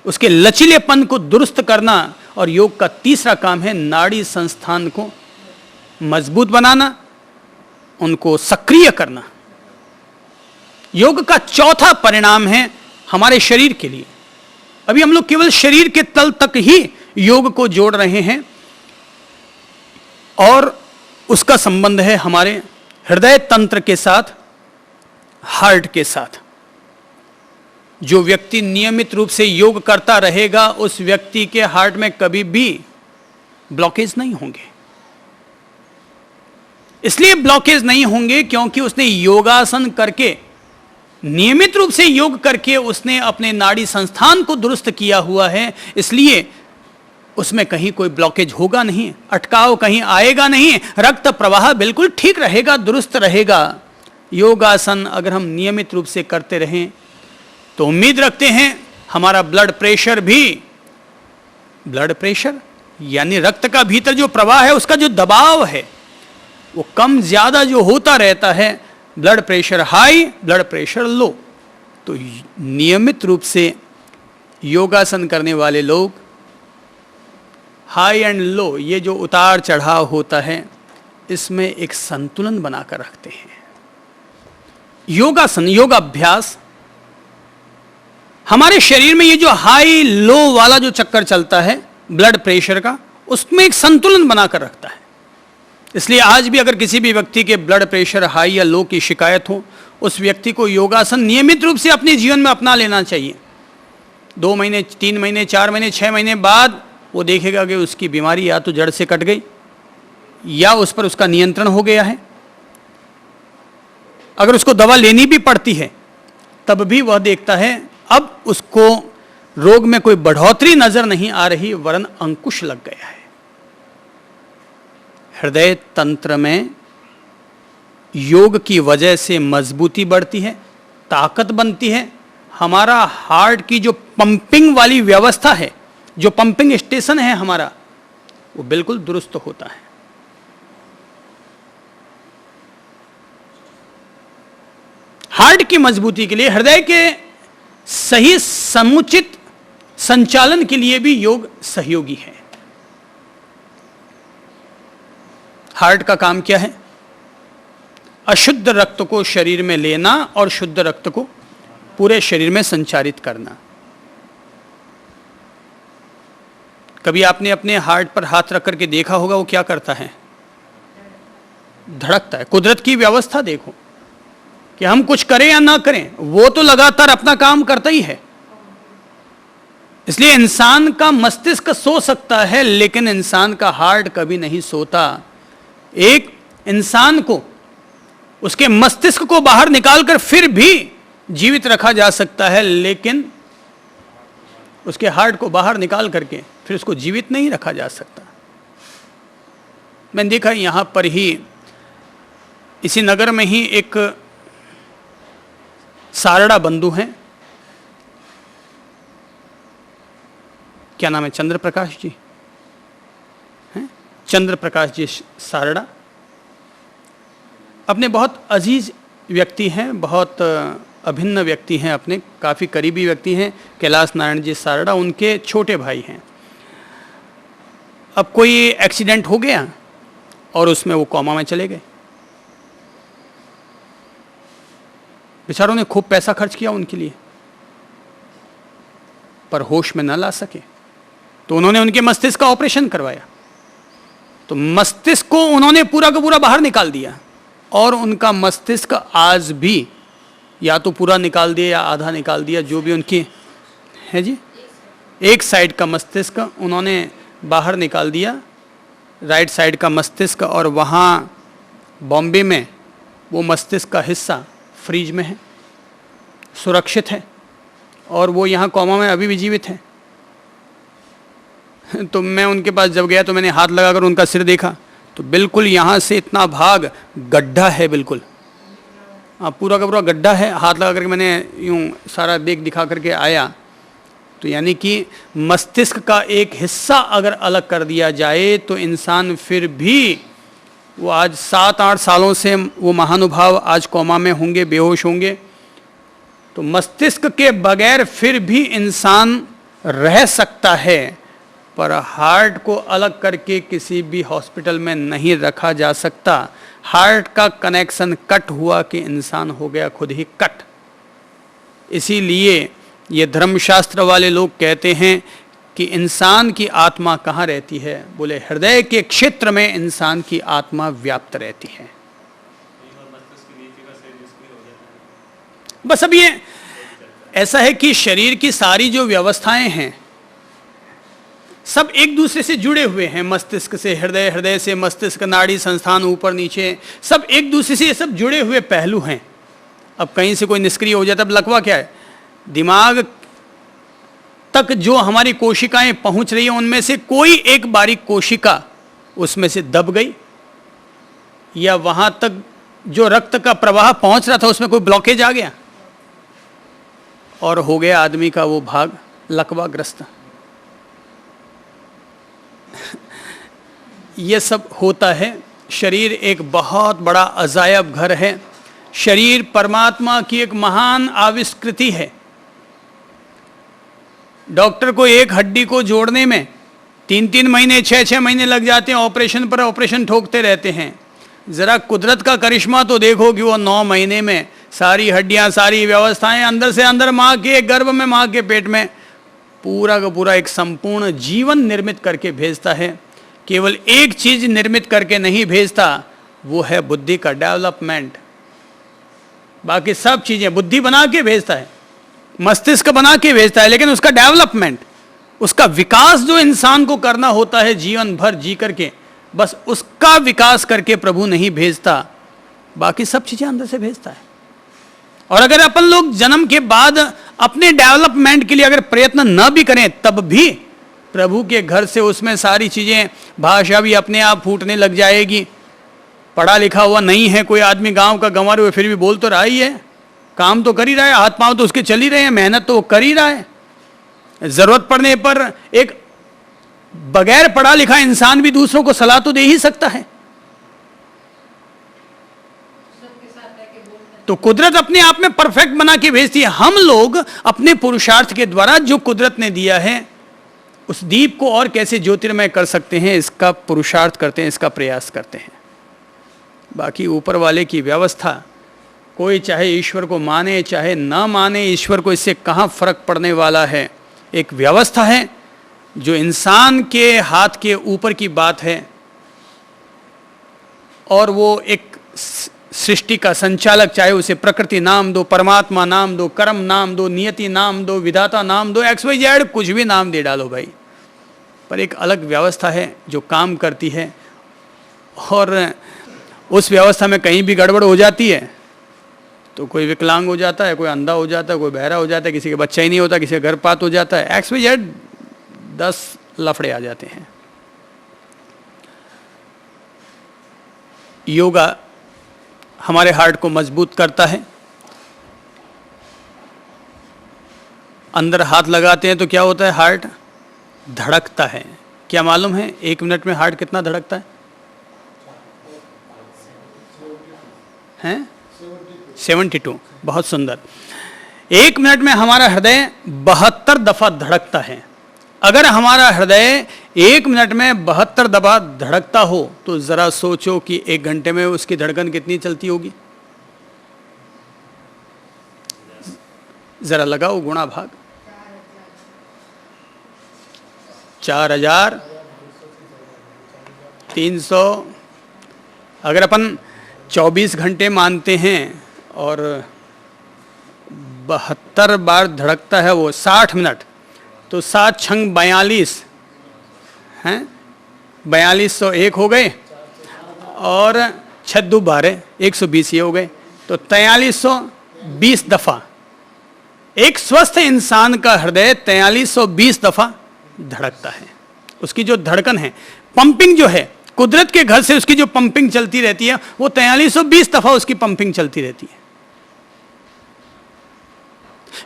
उसके लचीलेपन को दुरुस्त करना। और योग का तीसरा काम है नाड़ी संस्थान को मजबूत बनाना, उनको सक्रिय करना। योग का चौथा परिणाम है हमारे शरीर के लिए। अभी हम लोग केवल शरीर के तल तक ही योग को जोड़ रहे हैं और उसका संबंध है हमारे हृदय तंत्र के साथ, हार्ट के साथ। जो व्यक्ति नियमित रूप से योग करता रहेगा उस व्यक्ति के हार्ट में कभी भी ब्लॉकेज नहीं होंगे। इसलिए ब्लॉकेज नहीं होंगे क्योंकि उसने योगासन करके, नियमित रूप से योग करके उसने अपने नाड़ी संस्थान को दुरुस्त किया हुआ है। इसलिए उसमें कहीं कोई ब्लॉकेज होगा नहीं, अटकाव कहीं आएगा नहीं, रक्त प्रवाह बिल्कुल ठीक रहेगा, दुरुस्त रहेगा। योगासन अगर हम नियमित रूप से करते रहें तो उम्मीद रखते हैं हमारा ब्लड प्रेशर भी, ब्लड प्रेशर यानी रक्त का भीतर जो प्रवाह है उसका जो दबाव है वो कम ज्यादा जो होता रहता है, blood pressure high, blood pressure low. तो नियमित रूप से योगासन करने वाले लोग हाई एंड लो, ये जो उतार चढ़ाव होता है, इसमें एक संतुलन बनाकर रखते हैं। योगासन, योगाभ्यास हमारे शरीर में ये जो हाई लो वाला जो चक्कर चलता है ब्लड प्रेशर का, उसमें एक संतुलन बनाकर रखता है। इसलिए आज भी अगर किसी भी व्यक्ति के ब्लड प्रेशर हाई या लो की शिकायत हो, उस व्यक्ति को योगासन नियमित रूप से अपने जीवन में अपना लेना चाहिए। 2 महीने, 3 महीने, 4 महीने, 6 महीने बाद वो देखेगा कि उसकी बीमारी या तो जड़ से कट गई या उस पर उसका नियंत्रण हो गया है। अगर उसको दवा लेनी भी पड़ती है तब भी वह देखता है अब उसको रोग में कोई बढ़ोतरी नजर नहीं आ रही, वरन अंकुश लग गया है। हृदय तंत्र में योग की वजह से मजबूती बढ़ती है, ताकत बनती है। हमारा हार्ट की जो पंपिंग वाली व्यवस्था है, जो पंपिंग स्टेशन है हमारा, वो बिल्कुल दुरुस्त होता है। हार्ट की मजबूती के लिए, हृदय के सही समुचित संचालन के लिए भी योग सहयोगी है। हार्ट का काम क्या है? अशुद्ध रक्त को शरीर में लेना और शुद्ध रक्त को पूरे शरीर में संचारित करना। कभी आपने अपने हार्ट पर हाथ रख करके देखा होगा वो क्या करता है? धड़कता है। कुदरत की व्यवस्था देखो कि हम कुछ करें या ना करें, वो तो लगातार अपना काम करता ही है। इसलिए इंसान का मस्तिष्क सो सकता है लेकिन इंसान का हार्ट कभी नहीं सोता। एक इंसान को उसके मस्तिष्क को बाहर निकालकर फिर भी जीवित रखा जा सकता है, लेकिन उसके हार्ट को बाहर निकाल करके फिर उसको जीवित नहीं रखा जा सकता। मैंने देखा यहां पर ही, इसी नगर में ही एक सारड़ा बंधु हैं, क्या नाम है? चंद्र प्रकाश जी हैं, चंद्र प्रकाश जी सारड़ा। अपने बहुत अजीज व्यक्ति हैं, बहुत अभिन्न व्यक्ति हैं, अपने काफ़ी करीबी व्यक्ति हैं। कैलाश नारायण जी सारड़ा उनके छोटे भाई हैं। अब कोई एक्सीडेंट हो गया और उसमें वो कोमा में चले गए। बेचारों ने खूब पैसा खर्च किया उनके लिए, पर होश में न ला सके, तो उन्होंने उनके मस्तिष्क का ऑपरेशन करवाया। तो मस्तिष्क को उन्होंने पूरा का पूरा बाहर निकाल दिया और उनका मस्तिष्क आज भी या तो पूरा निकाल दिया या आधा निकाल दिया, जो भी उनकी है जी, एक साइड का मस्तिष्क उन्होंने बाहर निकाल दिया, राइट साइड का मस्तिष्क, और वहाँ बॉम्बे में वो मस्तिष्क का हिस्सा फ्रीज में है, सुरक्षित है, और वो यहाँ कोमा में अभी भी जीवित है। तो मैं उनके पास जब गया तो मैंने हाथ लगाकर उनका सिर देखा तो बिल्कुल यहाँ से इतना भाग गड्ढा है, बिल्कुल पूरा का पूरा गड्ढा है। हाथ लगा करके मैंने यूँ सारा देख दिखा करके आया, तो यानी कि मस्तिष्क का एक हिस्सा अगर अलग कर दिया जाए तो इंसान फिर भी वो आज 7-8 सालों से वो महानुभाव आज कोमा में होंगे, बेहोश होंगे। तो मस्तिष्क के बगैर फिर भी इंसान रह सकता है, पर हार्ट को अलग करके किसी भी हॉस्पिटल में नहीं रखा जा सकता। हार्ट का कनेक्शन कट हुआ कि इंसान हो गया खुद ही कट। इसीलिए ये धर्मशास्त्र वाले लोग कहते हैं कि इंसान की आत्मा कहाँ रहती है? बोले हृदय के क्षेत्र में इंसान की आत्मा व्याप्त रहती है। बस अब ये ऐसा है कि शरीर की सारी जो व्यवस्थाएं हैं सब एक दूसरे से जुड़े हुए हैं। मस्तिष्क से हृदय, हृदय से मस्तिष्क, नाड़ी संस्थान ऊपर नीचे, सब एक दूसरे से ये सब जुड़े हुए पहलू हैं। अब कहीं से कोई निष्क्रिय हो जाता है, अब लकवा क्या है? दिमाग तक जो हमारी कोशिकाएं पहुंच रही हैं उनमें से कोई एक बारीक कोशिका उसमें से दब गई, या वहां तक जो रक्त का प्रवाह पहुंच रहा था उसमें कोई ब्लॉकेज आ गया और हो गया आदमी का वो भाग लकवाग्रस्त। ये सब होता है। शरीर एक बहुत बड़ा अजायब घर है। शरीर परमात्मा की एक महान आविष्कृति है। डॉक्टर को एक हड्डी को जोड़ने में 3-3 महीने, 6-6 महीने लग जाते हैं, ऑपरेशन पर ऑपरेशन ठोकते रहते हैं। जरा कुदरत का करिश्मा तो देखो कि वो 9 महीने में सारी हड्डियां, सारी व्यवस्थाएं, अंदर से अंदर माँ के गर्भ में, माँ के पेट में पूरा का पूरा एक संपूर्ण जीवन निर्मित करके भेजता है। केवल एक चीज निर्मित करके नहीं भेजता, वो है बुद्धि का डेवलपमेंट। बाकी सब चीजें बुद्धि बना के भेजता है, मस्तिष्क बना के भेजता है, लेकिन उसका डेवलपमेंट, उसका विकास जो इंसान को करना होता है जीवन भर जी करके, बस उसका विकास करके प्रभु नहीं भेजता, बाकी सब चीजें अंदर से भेजता है। और अगर अपन लोग जन्म के बाद अपने डेवलपमेंट के लिए अगर प्रयत्न न भी करें, तब भी प्रभु के घर से उसमें सारी चीजें, भाषा भी अपने आप फूटने लग जाएगी। पढ़ा लिखा हुआ नहीं है कोई आदमी, गांव का गंवार हुए, फिर भी बोल तो रहा ही है, काम तो कर ही रहा है, हाथ पांव तो उसके चल ही रहे हैं, मेहनत तो वो कर ही रहा है। जरूरत पड़ने पर एक बगैर पढ़ा लिखा इंसान भी दूसरों को सलाह तो दे ही सकता है। तो कुदरत अपने आप में परफेक्ट बना के भेजती है। हम लोग अपने पुरुषार्थ के द्वारा जो कुदरत ने दिया है उस दीप को और कैसे ज्योतिर्मय कर सकते हैं, इसका पुरुषार्थ करते हैं, इसका प्रयास करते हैं। बाकी ऊपर वाले की व्यवस्था, कोई चाहे ईश्वर को माने चाहे ना माने, ईश्वर को इससे कहाँ फर्क पड़ने वाला है। एक व्यवस्था है जो इंसान के हाथ के ऊपर की बात है, और वो एक सृष्टि का संचालक, चाहे उसे प्रकृति नाम दो, परमात्मा नाम दो, कर्म नाम दो, नियति नाम दो, विधाता नाम दो, XYZ कुछ भी नाम दे डालो भाई, पर एक अलग व्यवस्था है जो काम करती है। और उस व्यवस्था में कहीं भी गड़बड़ हो जाती है तो कोई विकलांग हो जाता है, कोई अंधा हो जाता है, कोई बहरा हो जाता है, किसी के बच्चा ही नहीं होता, किसी का गर्भपात हो जाता है, XYZ 10 लफड़े आ जाते हैं। योगा हमारे हार्ट को मजबूत करता है। अंदर हाथ लगाते हैं तो क्या होता है? हार्ट धड़कता है। क्या मालूम है 1 मिनट में हार्ट कितना धड़कता है? 72। बहुत सुंदर। 1 मिनट में हमारा हृदय 72 दफा धड़कता है। अगर हमारा हृदय 1 मिनट में 72 दफा धड़कता हो तो जरा सोचो कि 1 घंटे में उसकी धड़कन कितनी चलती होगी। जरा लगाओ गुणा भाग। 4300। अगर अपन 24 घंटे मानते हैं और 72 बार धड़कता है वो 60 मिनट, तो 7 छंग 42 हैं, 4201 हो गए, और 6 दू 12 120 ये हो गए, तो 4320 दफा। एक स्वस्थ इंसान का हृदय 4320 दफा धड़कता है। उसकी जो धड़कन है, पंपिंग जो है, कुदरत के घर से उसकी जो पंपिंग चलती रहती है, वो 4320 दफा उसकी पंपिंग चलती रहती है।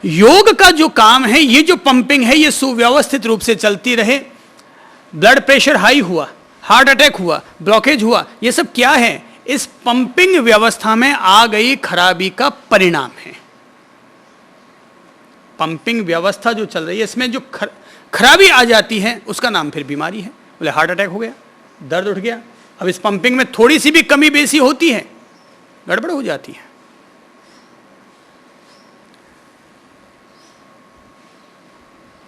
योग का जो काम है, ये जो पंपिंग है, ये सुव्यवस्थित रूप से चलती रहे। ब्लड प्रेशर हाई हुआ, हार्ट अटैक हुआ, ब्लॉकेज हुआ, ये सब क्या है? इस पंपिंग व्यवस्था में आ गई खराबी का परिणाम है। पंपिंग व्यवस्था जो चल रही है इसमें जो खराबी आ जाती है उसका नाम फिर बीमारी है। बोले हार्ट अटैक हो गया, दर्द उठ गया, अब इस पंपिंग में थोड़ी सी भी कमी बेसी होती है, गड़बड़ हो जाती है।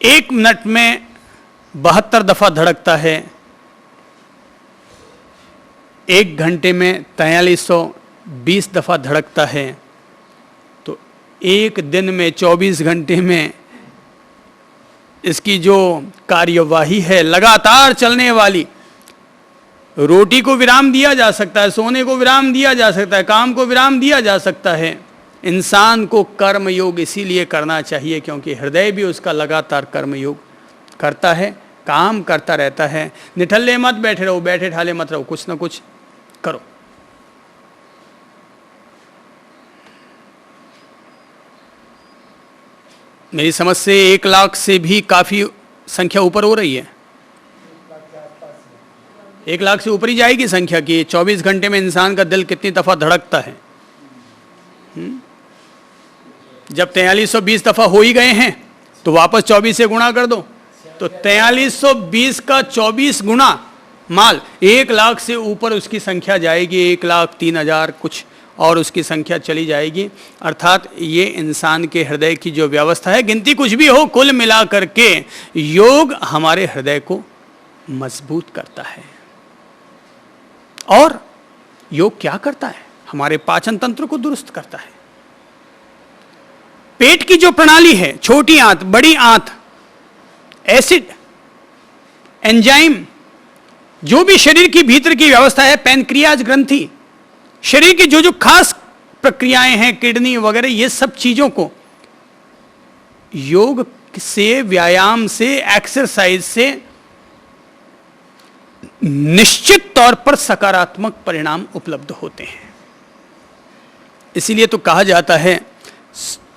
एक मिनट में 72 दफा धड़कता है, एक घंटे में 4320 दफा धड़कता है, तो एक दिन में 24 घंटे में इसकी जो कार्यवाही है लगातार चलने वाली, रोटी को विराम दिया जा सकता है, सोने को विराम दिया जा सकता है, काम को विराम दिया जा सकता है। इंसान को कर्म योग इसीलिए करना चाहिए क्योंकि हृदय भी उसका लगातार कर्म योग करता है, काम करता रहता है। निठल्ले मत बैठे रहो, बैठे ठाले मत रहो, कुछ ना कुछ करो। मेरी समझ से 1 लाख से भी काफी संख्या ऊपर हो रही है, 1 लाख से ऊपर ही जाएगी संख्या की। 24 घंटे में इंसान का दिल कितनी दफा धड़कता है? जब 4320 दफा हो ही गए हैं तो वापस 24 से गुणा कर दो, तो 4320 का 24 गुणा माल 1 लाख से ऊपर उसकी संख्या जाएगी, 1,03,000 कुछ और उसकी संख्या चली जाएगी। अर्थात ये इंसान के हृदय की जो व्यवस्था है, गिनती कुछ भी हो, कुल मिला करके योग हमारे हृदय को मजबूत करता है। और योग क्या करता है? हमारे पाचन तंत्र को दुरुस्त करता है। पेट की जो प्रणाली है, छोटी आंत, बड़ी आंत, एसिड, एंजाइम, जो भी शरीर की भीतर की व्यवस्था है, पैनक्रियाज ग्रंथि, शरीर की जो जो खास प्रक्रियाएं हैं, किडनी वगैरह, ये सब चीजों को योग से, व्यायाम से, एक्सरसाइज से निश्चित तौर पर सकारात्मक परिणाम उपलब्ध होते हैं। इसीलिए तो कहा जाता है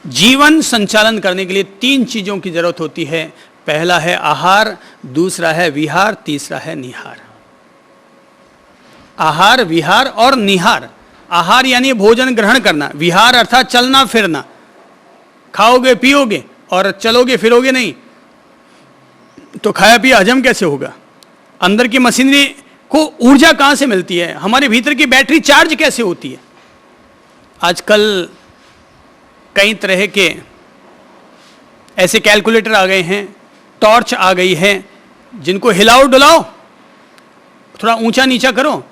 जीवन संचालन करने के लिए 3 चीजों की जरूरत होती है। पहला है आहार, दूसरा है विहार, तीसरा है निहार। आहार, विहार और निहार। आहार यानी भोजन ग्रहण करना, विहार अर्थात चलना फिरना। खाओगे पियोगे और चलोगे फिरोगे नहीं तो खाया पिया हजम कैसे होगा? अंदर की मशीनरी को ऊर्जा कहां से मिलती है? हमारे भीतर की बैटरी चार्ज कैसे होती है? आजकल कई तरह के ऐसे कैलकुलेटर आ गए हैं, टॉर्च आ गई है, जिनको हिलाओ डुलाओ, थोड़ा ऊंचा नीचा करो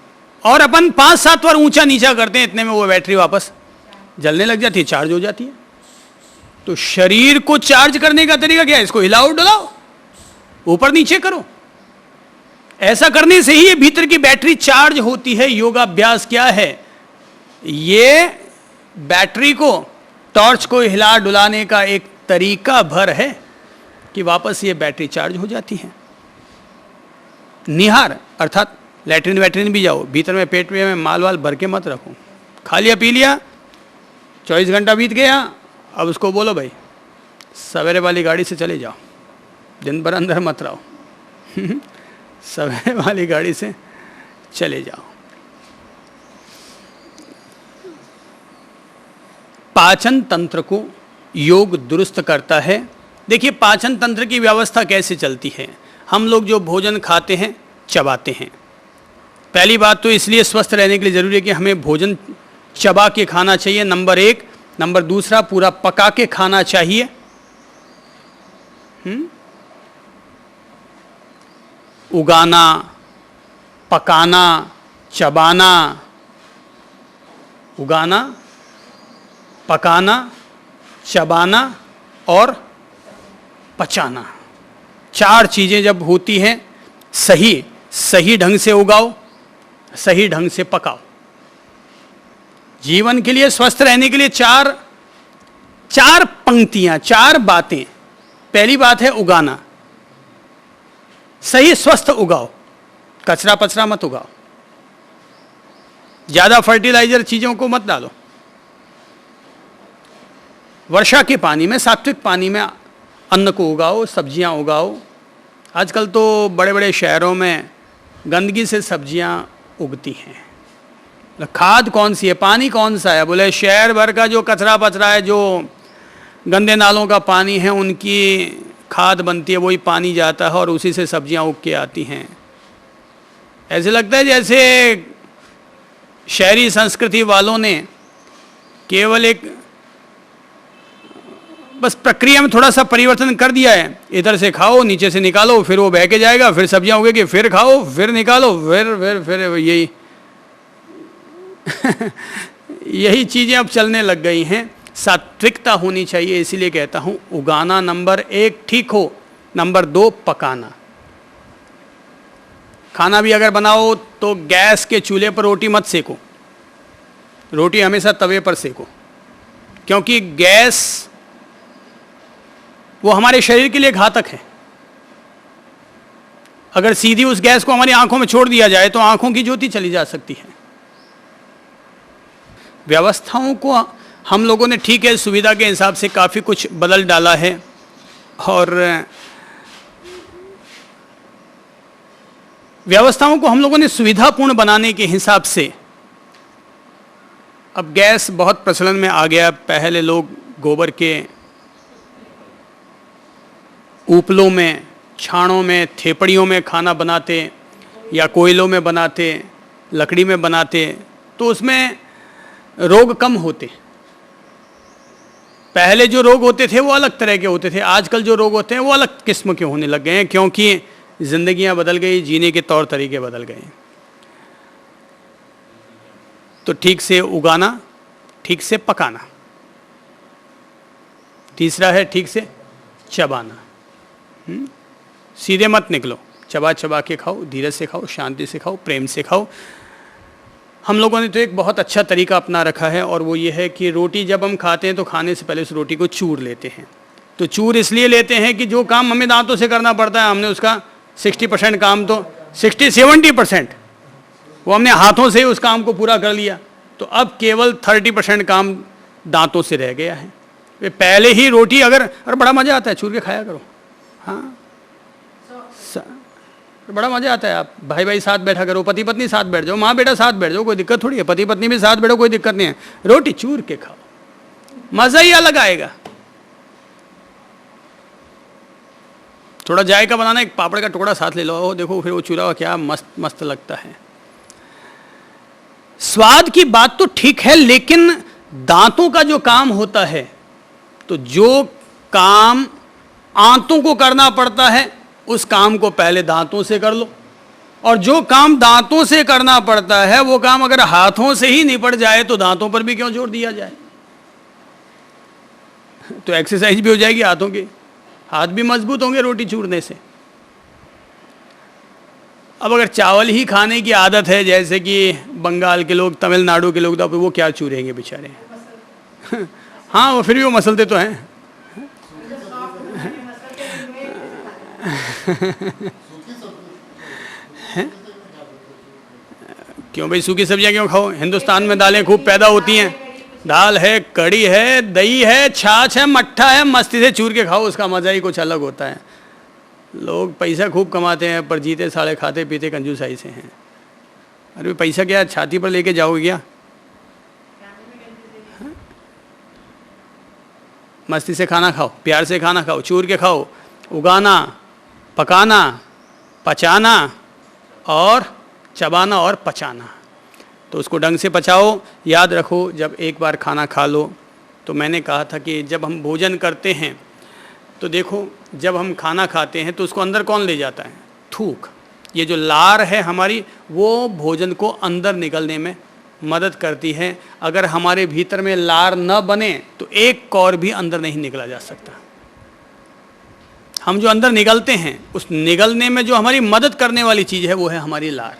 और अपन 5-7 बार ऊंचा नीचा करते हैं, इतने में वो बैटरी वापस जलने लग जाती है, चार्ज हो जाती है। तो शरीर को चार्ज करने का तरीका क्या है? इसको हिलाओ डुलाओ, ऊपर नीचे करो। ऐसा करने से ही ये भीतर की बैटरी चार्ज होती है। योगाभ्यास क्या है? ये बैटरी को, टॉर्च को हिला डुलाने का एक तरीका भर है कि वापस ये बैटरी चार्ज हो जाती है। निहार अर्थात लैट्रिन वैट्रिन भी जाओ, भीतर में पेट में माल वाल भर के मत रखो। खा लिया पी लिया, 24 घंटा बीत गया, अब उसको बोलो भाई सवेरे वाली गाड़ी से चले जाओ, दिन भर अंदर मत रहो सवेरे वाली गाड़ी से चले जाओ। पाचन तंत्र को योग दुरुस्त करता है। देखिए पाचन तंत्र की व्यवस्था कैसे चलती है। हम लोग जो भोजन खाते हैं, चबाते हैं। पहली बात तो इसलिए स्वस्थ रहने के लिए जरूरी है कि हमें भोजन चबा के खाना चाहिए, नंबर 1। नंबर दूसरा, पूरा पका के खाना चाहिए। उगाना, पकाना, चबाना, उगाना, पकाना, चबाना और पचाना, 4 चीजें जब होती हैं, सही ढंग से उगाओ, सही ढंग से पकाओ। जीवन के लिए, स्वस्थ रहने के लिए चार पंक्तियां, 4 बातें। पहली बात है उगाना, सही स्वस्थ उगाओ, कचरा पचरा मत उगाओ, ज्यादा फर्टिलाइजर चीजों को मत डालो। वर्षा के पानी में, सात्विक पानी में अन्न को उगाओ, सब्जियां उगाओ। आजकल तो बड़े बड़े शहरों में गंदगी से सब्जियां उगती हैं। खाद कौन सी है, पानी कौन सा है? बोले शहर भर का जो कचरा पचरा है, जो गंदे नालों का पानी है, उनकी खाद बनती है, वही पानी जाता है और उसी से सब्जियां उग के आती हैं। ऐसे लगता है जैसे शहरी संस्कृति वालों ने केवल एक बस प्रक्रिया में थोड़ा सा परिवर्तन कर दिया है। इधर से खाओ, नीचे से निकालो, फिर वो बह के जाएगा, फिर सब्जियां उगेगी, फिर खाओ, फिर निकालो, फिर यही यही चीजें अब चलने लग गई हैं। सात्विकता होनी चाहिए, इसीलिए कहता हूं उगाना नंबर 1 ठीक हो, नंबर 2 पकाना। खाना भी अगर बनाओ तो गैस के चूल्हे पर रोटी मत सेको, रोटी हमेशा तवे पर सेको, क्योंकि गैस वो हमारे शरीर के लिए घातक है। अगर सीधी उस गैस को हमारी आंखों में छोड़ दिया जाए तो आंखों की ज्योति चली जा सकती है। व्यवस्थाओं को हम लोगों ने ठीक है सुविधा के हिसाब से काफ़ी कुछ बदल डाला है, और व्यवस्थाओं को हम लोगों ने सुविधापूर्ण बनाने के हिसाब से अब गैस बहुत प्रचलन में आ गया। पहले लोग गोबर के उपलों में, छाणों में, थेपड़ियों में खाना बनाते या कोयलों में बनाते, लकड़ी में बनाते, तो उसमें रोग कम होते। पहले जो रोग होते थे वो अलग तरह के होते थे, आजकल जो रोग होते हैं वो अलग किस्म के होने लग गए हैं, क्योंकि जिंदगियां बदल गई, जीने के तौर तरीके बदल गए। तो ठीक से उगाना, ठीक से पकाना। तीसरा है ठीक से चबाना। सीधे मत निकलो, चबा चबा के खाओ, धीरज से खाओ, शांति से खाओ, प्रेम से खाओ। हम लोगों ने तो एक बहुत अच्छा तरीका अपना रखा है, और वो ये है कि रोटी जब हम खाते हैं तो खाने से पहले उस रोटी को चूर लेते हैं। तो चूर इसलिए लेते हैं कि जो काम हमें दांतों से करना पड़ता है, हमने उसका 60% काम, तो 60-70% वो हमने हाथों से उस काम को पूरा कर लिया। तो अब केवल 30% काम दांतों से रह गया है। वे पहले ही रोटी अगर बड़ा मज़ा आता है, चूर के खाया करो। हाँ, बड़ा मजा आता है। आप भाई भाई साथ बैठा करो, पति पत्नी साथ बैठ जाओ, माँ बेटा साथ बैठ जाओ, कोई दिक्कत थोड़ी है। पति पत्नी भी साथ बैठो, कोई दिक्कत नहीं है। रोटी चूर के खाओ, मजा ही अलग आएगा। थोड़ा जायका बनाना, एक पापड़ का टुकड़ा साथ ले लो, वो देखो फिर वो चूरा हुआ क्या मस्त मस्त लगता है। स्वाद की बात तो ठीक है, लेकिन दांतों का जो काम होता है, तो जो काम आंतों को करना पड़ता है उस काम को पहले दांतों से कर लो, और जो काम दांतों से करना पड़ता है वो काम अगर हाथों से ही निपट जाए तो दांतों पर भी क्यों जोर दिया जाए। तो एक्सरसाइज भी हो जाएगी हाथों की, हाथ भी मजबूत होंगे रोटी चूरने से। अब अगर चावल ही खाने की आदत है, जैसे कि बंगाल के लोग, तमिलनाडु के लोग, तो वो क्या चूरेंगे बेचारे। हाँ, वो फिर भी वो मसलते तो हैं। क्यों भाई, सूखी सब्जियां क्यों खाओ? हिंदुस्तान में दालें खूब पैदा होती हैं, दाल है, कड़ी है, दही है, छाछ है, मट्ठा है, मस्ती से चूर के खाओ, उसका मजा ही कुछ अलग होता है। लोग पैसा खूब कमाते हैं पर जीते साले खाते पीते कंजूसाई से हैं। अरे पैसा क्या छाती पर लेके जाओगे क्या? मस्ती से खाना खाओ, प्यार से खाना खाओ, चूर के खाओ। उगाना, पकाना, पचाना और चबाना और पचाना, तो उसको ढंग से पचाओ। याद रखो, जब एक बार खाना खा लो, तो मैंने कहा था कि जब हम भोजन करते हैं तो देखो, जब हम खाना खाते हैं तो उसको अंदर कौन ले जाता है? थूक। ये जो लार है हमारी, वो भोजन को अंदर निकलने में मदद करती है। अगर हमारे भीतर में लार न बने तो एक कौर भी अंदर नहीं निकला जा सकता। हम जो अंदर निकलते हैं, उस निकलने में जो हमारी मदद करने वाली चीज़ है वो है हमारी लार।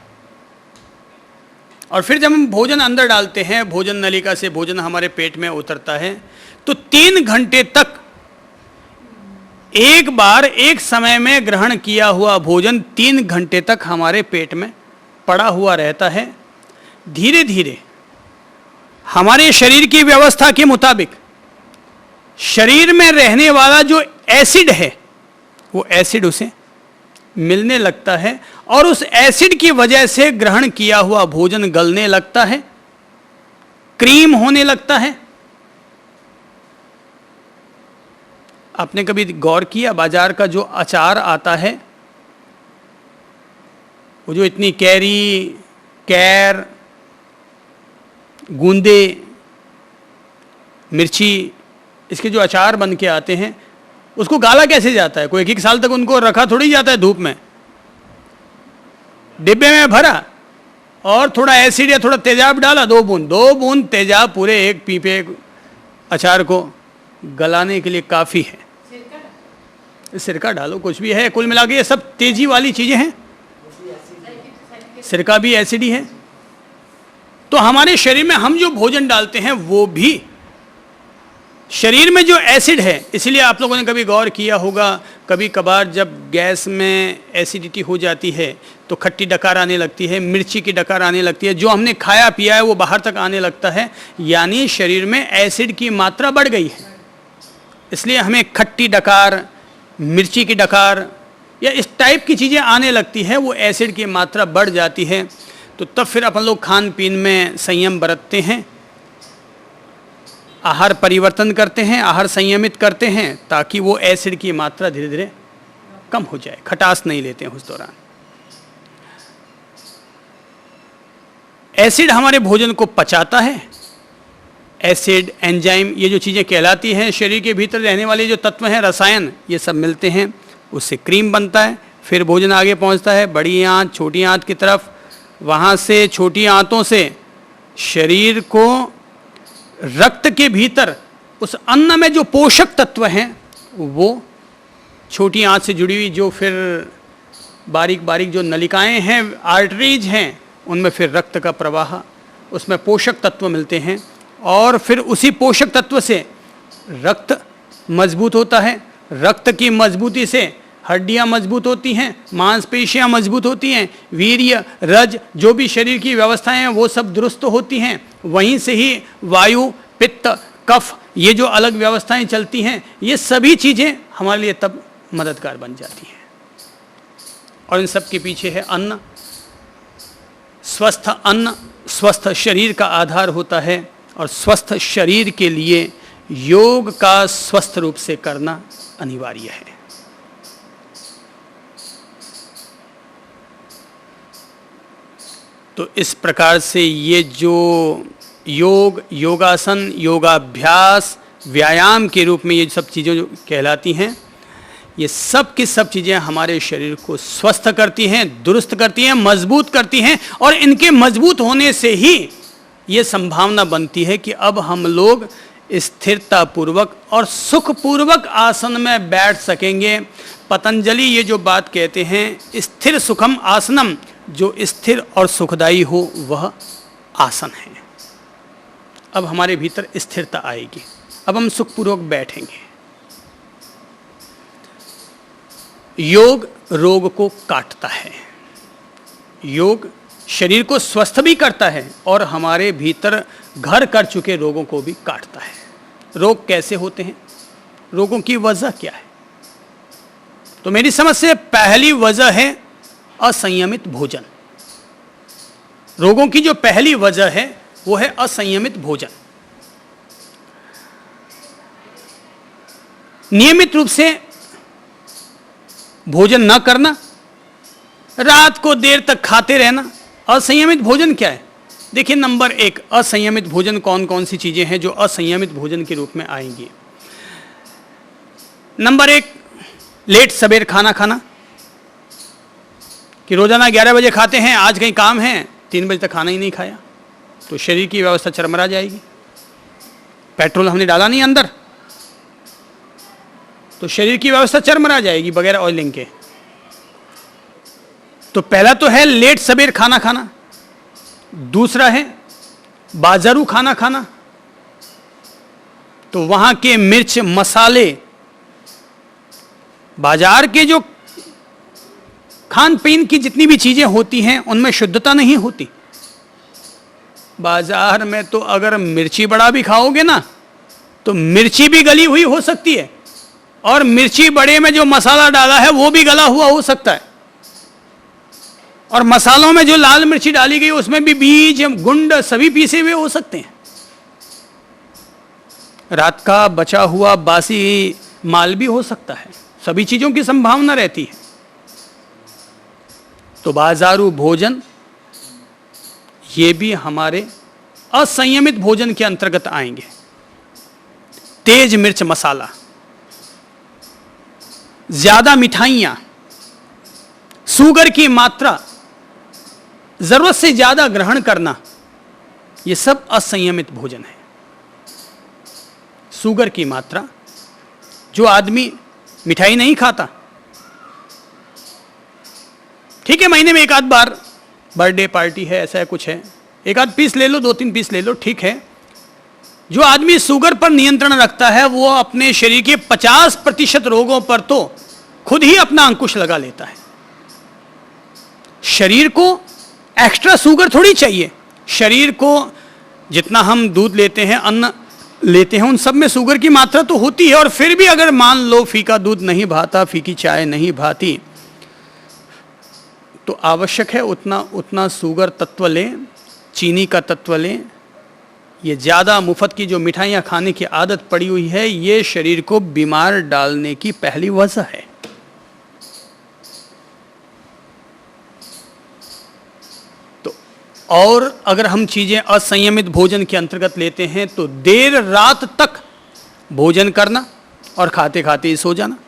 और फिर जब हम भोजन अंदर डालते हैं, भोजन नलिका से भोजन हमारे पेट में उतरता है, तो 3 घंटे तक एक बार एक समय में ग्रहण किया हुआ भोजन 3 घंटे तक हमारे पेट में पड़ा हुआ रहता है। धीरे धीरे हमारे शरीर की व्यवस्था के मुताबिक शरीर में रहने वाला जो एसिड है, वो एसिड उसे मिलने लगता है और उस एसिड की वजह से ग्रहण किया हुआ भोजन गलने लगता है, क्रीम होने लगता है। आपने कभी गौर किया बाजार का जो अचार आता है, वो जो इतनी कैरी, कैर, गूंदे, मिर्ची, इसके जो अचार बन के आते हैं, उसको गाला कैसे जाता है? कोई एक साल तक उनको रखा थोड़ी जाता है धूप में, डिब्बे में भरा और थोड़ा एसिड या थोड़ा तेजाब डाला, 2 बूंद तेजाब पूरे एक पीपे अचार को गलाने के लिए काफ़ी है। सिरका डालो, कुछ भी है, कुल मिला के ये सब तेजी वाली चीज़ें हैं। सिरका भी एसिड ही है। तो हमारे शरीर में हम जो भोजन डालते हैं वो भी शरीर में जो एसिड है, इसलिए आप लोगों ने कभी गौर किया होगा, कभी कभार जब गैस में एसिडिटी हो जाती है तो खट्टी डकार आने लगती है, मिर्ची की डकार आने लगती है, जो हमने खाया पिया है वो बाहर तक आने लगता है, यानी शरीर में एसिड की मात्रा बढ़ गई है। इसलिए हमें खट्टी डकार, मिर्ची की डकार या इस टाइप की चीज़ें आने लगती है, वो एसिड की मात्रा बढ़ जाती है। तो तब फिर अपन लोग खान पीन में संयम बरतते हैं, आहार परिवर्तन करते हैं, आहार संयमित करते हैं, ताकि वो एसिड की मात्रा धीरे धीरे कम हो जाए, खटास नहीं लेते हैं उस दौरान। एसिड हमारे भोजन को पचाता है। एसिड, एंजाइम, ये जो चीज़ें कहलाती हैं, शरीर के भीतर रहने वाले जो तत्व हैं, रसायन, ये सब मिलते हैं, उससे क्रीम बनता है। फिर भोजन आगे पहुंचता है बड़ी आंत, छोटी आंत की तरफ। वहाँ से छोटी आंतों से शरीर को रक्त के भीतर उस अन्न में जो पोषक तत्व हैं वो छोटी आंत से जुड़ी हुई जो फिर बारीक बारीक जो नलिकाएं हैं, आर्टरीज हैं, उनमें फिर रक्त का प्रवाह, उसमें पोषक तत्व मिलते हैं और फिर उसी पोषक तत्व से रक्त मजबूत होता है। रक्त की मजबूती से हड्डियां मजबूत होती हैं, मांसपेशियां मजबूत होती हैं, वीर्य, रज, जो भी शरीर की व्यवस्थाएं हैं वो सब दुरुस्त होती हैं। वहीं से ही वायु, पित्त, कफ, ये जो अलग व्यवस्थाएं चलती हैं, ये सभी चीज़ें हमारे लिए तब मददगार बन जाती हैं। और इन सब के पीछे है अन्न। स्वस्थ अन्न स्वस्थ शरीर का आधार होता है और स्वस्थ शरीर के लिए योग का स्वस्थ रूप से करना अनिवार्य है। तो इस प्रकार से ये जो योग, योगासन, योगाभ्यास, व्यायाम के रूप में ये सब चीज़ें जो कहलाती हैं, ये सब की सब चीज़ें हमारे शरीर को स्वस्थ करती हैं, दुरुस्त करती हैं, मजबूत करती हैं। और इनके मजबूत होने से ही ये संभावना बनती है कि अब हम लोग स्थिरतापूर्वक और सुखपूर्वक आसन में बैठ सकेंगे। पतंजलि ये जो बात कहते हैं, स्थिर सुखम आसनम, जो स्थिर और सुखदायी हो वह आसन है। अब हमारे भीतर स्थिरता आएगी, अब हम सुखपूर्वक बैठेंगे। योग रोग को काटता है, योग शरीर को स्वस्थ भी करता है और हमारे भीतर घर कर चुके रोगों को भी काटता है। रोग कैसे होते हैं, रोगों की वजह क्या है? तो मेरी समझ से पहली वजह है असंयमित भोजन। रोगों की जो पहली वजह है वो है असंयमित भोजन। नियमित रूप से भोजन न करना, रात को देर तक खाते रहना, असंयमित भोजन क्या है? देखिए, नंबर 1, असंयमित भोजन कौन कौन सी चीजें हैं जो असंयमित भोजन के रूप में आएंगी? नंबर 1, लेट सवेर खाना खाना, कि रोजाना 11 बजे खाते हैं, आज कहीं काम है 3 बजे तक खाना ही नहीं खाया, तो शरीर की व्यवस्था चरमरा जाएगी। पेट्रोल हमने डाला नहीं अंदर, तो शरीर की व्यवस्था चरमरा जाएगी बगैर ऑयलिंग के। तो पहला तो है लेट सवेर खाना खाना। दूसरा है बाजारू खाना खाना, तो वहां के मिर्च, मसाले, बाजार के जो खान पीन की जितनी भी चीजें होती हैं उनमें शुद्धता नहीं होती। बाजार में तो अगर मिर्ची बड़ा भी खाओगे ना, तो मिर्ची भी गली हुई हो सकती है और मिर्ची बड़े में जो मसाला डाला है वो भी गला हुआ हो सकता है। और मसालों में जो लाल मिर्ची डाली गई उसमें भी बीज गुंड सभी पीसे हुए हो सकते हैं। रात का बचा हुआ बासी माल भी हो सकता है, सभी चीजों की संभावना रहती है। तो बाजारू भोजन ये भी हमारे असंयमित भोजन के अंतर्गत आएंगे। तेज मिर्च मसाला, ज्यादा मिठाइयां, शुगर की मात्रा जरूरत से ज्यादा ग्रहण करना, यह सब असंयमित भोजन है। शुगर की मात्रा, जो आदमी मिठाई नहीं खाता, ठीक है महीने में एक आध बार बर्थडे पार्टी है, ऐसा है कुछ है, एक आध पीस ले लो, 2-3 पीस ले लो, ठीक है। जो आदमी शुगर पर नियंत्रण रखता है वो अपने शरीर के 50% रोगों पर तो खुद ही अपना अंकुश लगा लेता है। शरीर को एक्स्ट्रा शुगर थोड़ी चाहिए। शरीर को जितना हम दूध लेते हैं, अन्न लेते हैं, उन सब में शुगर की मात्रा तो होती है। और फिर भी अगर मान लो फीका दूध नहीं भाता, फीकी चाय नहीं भाती, तो आवश्यक है उतना शुगर तत्व लें, चीनी का तत्व लें। ये ज़्यादा मुफ्त की जो मिठाइयाँ खाने की आदत पड़ी हुई है, ये शरीर को बीमार डालने की पहली वजह है। तो और अगर हम चीज़ें असंयमित भोजन के अंतर्गत लेते हैं तो देर रात तक भोजन करना और खाते खाते ही सो जाना।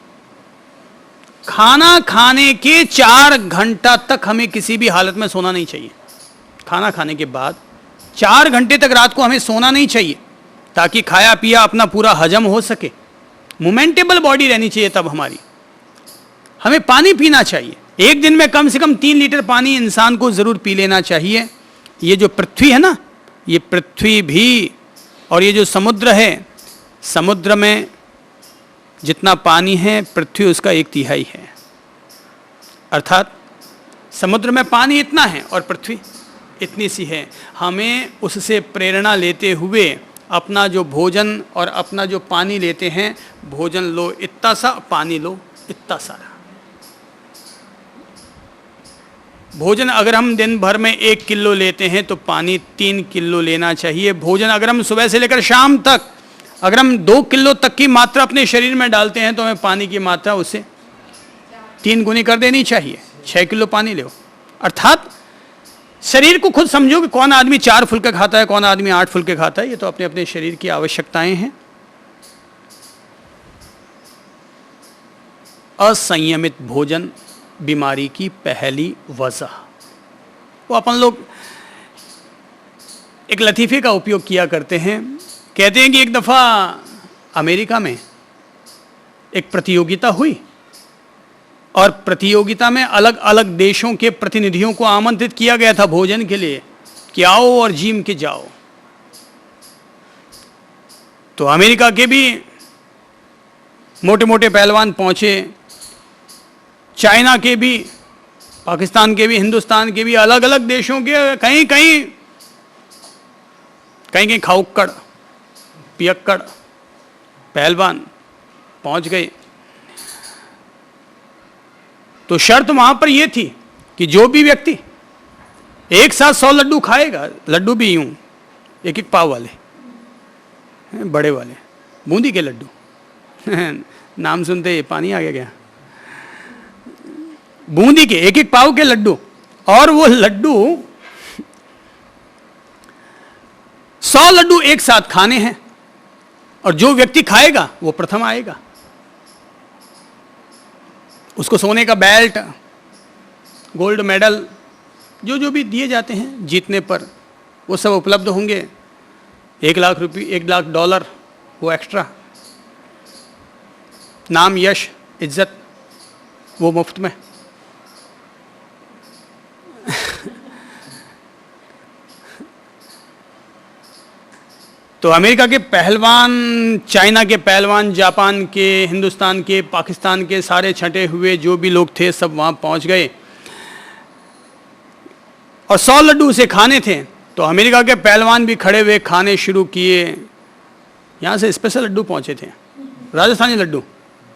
खाना खाने के 4 घंटा तक हमें किसी भी हालत में सोना नहीं चाहिए। खाना खाने के बाद 4 घंटे तक रात को हमें सोना नहीं चाहिए, ताकि खाया पिया अपना पूरा हजम हो सके, मोमेंटेबल बॉडी रहनी चाहिए। तब हमें पानी पीना चाहिए। एक दिन में कम से कम 3 लीटर पानी इंसान को जरूर पी लेना चाहिए। ये जो पृथ्वी है ना, ये पृथ्वी भी और ये जो समुद्र है, समुद्र में जितना पानी है पृथ्वी उसका 1/3 है। अर्थात समुद्र में पानी इतना है और पृथ्वी इतनी सी है। हमें उससे प्रेरणा लेते हुए अपना जो भोजन और अपना जो पानी लेते हैं, भोजन लो इतना सा, पानी लो इतना सारा। भोजन अगर हम दिन भर में 1 किलो लेते हैं तो पानी 3 किलो लेना चाहिए। भोजन अगर हम सुबह से लेकर शाम तक अगर हम 2 किलो तक की मात्रा अपने शरीर में डालते हैं तो हमें पानी की मात्रा उससे 3 गुनी कर देनी चाहिए। 6 किलो पानी लो। अर्थात शरीर को खुद समझो कि कौन आदमी 4 फुलके खाता है, कौन आदमी 8 फुलके खाता है। ये तो अपने अपने शरीर की आवश्यकताएं हैं। असंयमित भोजन बीमारी की पहली वजह। वो अपन लोग एक लतीफे का उपयोग किया करते हैं। कहते हैं कि एक दफ़ा अमेरिका में एक प्रतियोगिता हुई और प्रतियोगिता में अलग अलग देशों के प्रतिनिधियों को आमंत्रित किया गया था भोजन के लिए कि आओ और जीम के जाओ। तो अमेरिका के भी मोटे मोटे पहलवान पहुंचे, चाइना के भी, पाकिस्तान के भी, हिंदुस्तान के भी, अलग अलग देशों के कहीं कहीं खाउक्कड़ पियक्कड़ पहलवान पहुंच गए। तो शर्त वहां पर यह थी कि जो भी व्यक्ति एक साथ 100 लड्डू खाएगा, लड्डू भी यूं 1-1 पाव वाले, बड़े वाले बूंदी के लड्डू नाम सुनते ही पानी आ गया। बूंदी के 1-1 पाव के लड्डू, और वो लड्डू 100 लड्डू एक साथ खाने हैं और जो व्यक्ति खाएगा वो प्रथम आएगा। उसको सोने का बेल्ट, गोल्ड मेडल, जो भी दिए जाते हैं जीतने पर, वो सब उपलब्ध होंगे। 1 लाख रुपये, 1 लाख डॉलर वो एक्स्ट्रा। नाम, यश, इज्जत वो मुफ्त में। तो अमेरिका के पहलवान, चाइना के पहलवान, जापान के, हिंदुस्तान के, पाकिस्तान के सारे छंटे हुए जो भी लोग थे सब वहाँ पहुँच गए और 100 लड्डू उसे खाने थे। तो अमेरिका के पहलवान भी खड़े हुए खाने शुरू किए। यहाँ से स्पेशल लड्डू पहुँचे थे, राजस्थानी लड्डू,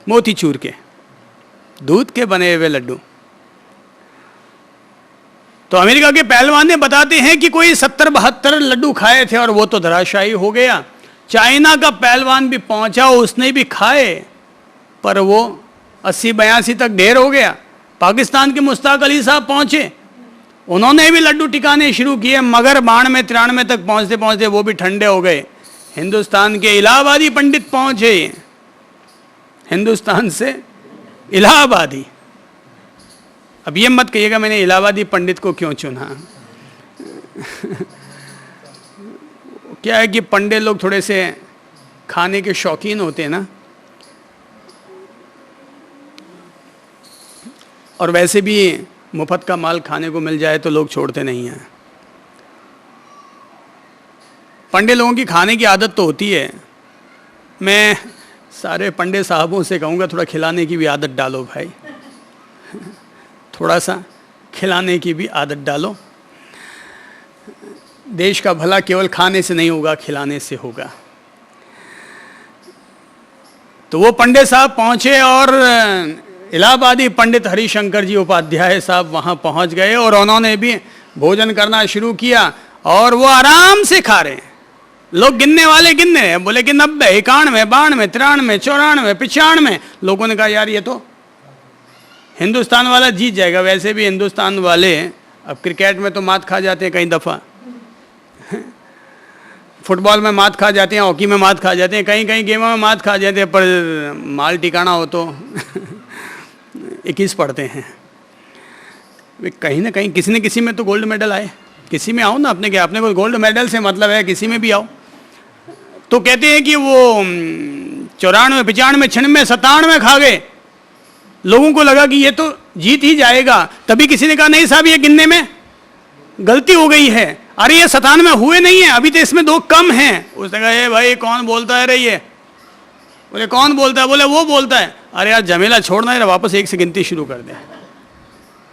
मोतीचूर के, दूध के बने हुए लड्डू। तो अमेरिका के पहलवान ने बताते हैं कि कोई 70-72 लड्डू खाए थे और वो तो धराशायी हो गया। चाइना का पहलवान भी पहुंचा, उसने भी खाए, पर वो 80-82 तक ढेर हो गया। पाकिस्तान के मुश्ताक अली साहब पहुंचे, उन्होंने भी लड्डू टिकाने शुरू किए, मगर 92-93 तक पहुंचते पहुंचते वो भी ठंडे हो गए। हिंदुस्तान के इलाहाबादी पंडित पहुंचे, हिंदुस्तान से इलाहाबादी। अब ये मत कहिएगा मैंने इलाहाबादी पंडित को क्यों चुना। क्या है कि पंडित लोग थोड़े से खाने के शौकीन होते हैं ना, और वैसे भी मुफ्त का माल खाने को मिल जाए तो लोग छोड़ते नहीं हैं। पंडित लोगों की खाने की आदत तो होती है। मैं सारे पंडित साहबों से कहूँगा थोड़ा खिलाने की भी आदत डालो भाई, थोड़ा सा खिलाने की भी आदत डालो। देश का भला केवल खाने से नहीं होगा, खिलाने से होगा। तो वो पंडित साहब पहुंचे और इलाहाबादी पंडित हरिशंकर जी उपाध्याय साहब वहां पहुंच गए और उन्होंने भी भोजन करना शुरू किया और वो आराम से खा रहे हैं। लोग गिनने वाले गिनने हैं, बोले कि 90, 91, 92, 93, 94, 95। लोगों ने कहा यार ये तो हिंदुस्तान वाला जीत जाएगा। वैसे भी हिंदुस्तान वाले अब क्रिकेट में तो मात खा जाते हैं कई दफ़ा, फुटबॉल में मात खा जाते हैं, हॉकी में मात खा जाते हैं, कई कई गेमों में मात खा जाते हैं, पर माल ठिकाना हो तो 21 पढ़ते हैं। कहीं ना कहीं किसी न किसी में तो गोल्ड मेडल आए, किसी में आओ ना, अपने क्या, अपने को गोल्ड मेडल से मतलब है, किसी में भी आओ। तो कहते हैं कि वो 94, 95, 96, 97 खा गए। लोगों को लगा कि ये तो जीत ही जाएगा। तभी किसी ने कहा नहीं साहब ये गिनने में गलती हो गई है, अरे ये 97 हुए नहीं है, अभी तो इसमें 2 कम हैं। उसने कहा ए भाई कौन बोलता है रे ये? बोले कौन बोलता है? बोले वो बोलता है। अरे यार झमेला छोड़ना है, वापस 1 से गिनती शुरू कर दे।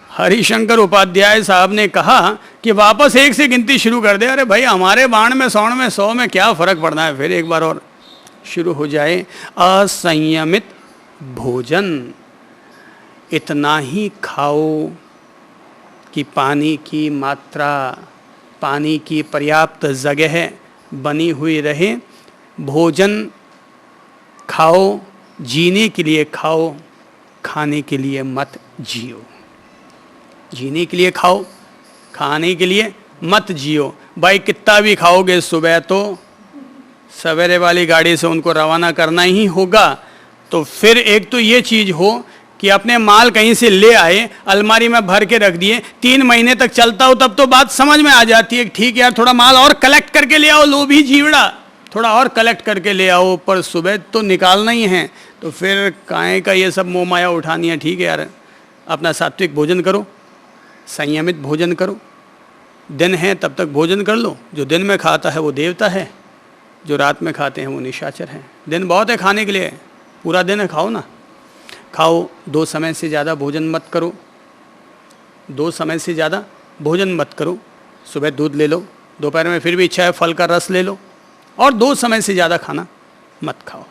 हरिशंकर उपाध्याय साहब ने कहा कि वापस 1 से गिनती शुरू कर दे। अरे भाई हमारे 92, 100 में 100 में क्या फ़र्क पड़ना है, फिर एक बार और शुरू हो जाए। असंयमित भोजन, इतना ही खाओ कि पानी की मात्रा, पानी की पर्याप्त जगह बनी हुई रहे। भोजन खाओ, जीने के लिए खाओ, खाने के लिए मत जियो। जीने के लिए खाओ, खाने के लिए मत जियो। भाई कितना भी खाओगे, सुबह तो सवेरे वाली गाड़ी से उनको रवाना करना ही होगा। तो फिर एक तो ये चीज़ हो कि अपने माल कहीं से ले आए, अलमारी में भर के रख दिए, 3 महीने तक चलता हो, तब तो बात समझ में आ जाती है। ठीक यार थोड़ा माल और कलेक्ट करके ले आओ, लो भी जीवड़ा, थोड़ा और कलेक्ट करके ले आओ, पर सुबह तो निकालना ही है। तो फिर काहे का ये सब मोह माया उठानी है। ठीक है यार, अपना सात्विक भोजन करो, संयमित भोजन करो। दिन है तब तक भोजन कर लो। जो दिन में खाता है वो देवता है, जो रात में खाते हैं वो निशाचर हैं। दिन बहुत है खाने के लिए, पूरा दिन है, खाओ ना, खाओ। 2 समय से ज़्यादा भोजन मत करो, 2 समय से ज़्यादा भोजन मत करो। सुबह दूध ले लो, दोपहर में फिर भी इच्छा है फल का रस ले लो, और 2 समय से ज़्यादा खाना मत खाओ।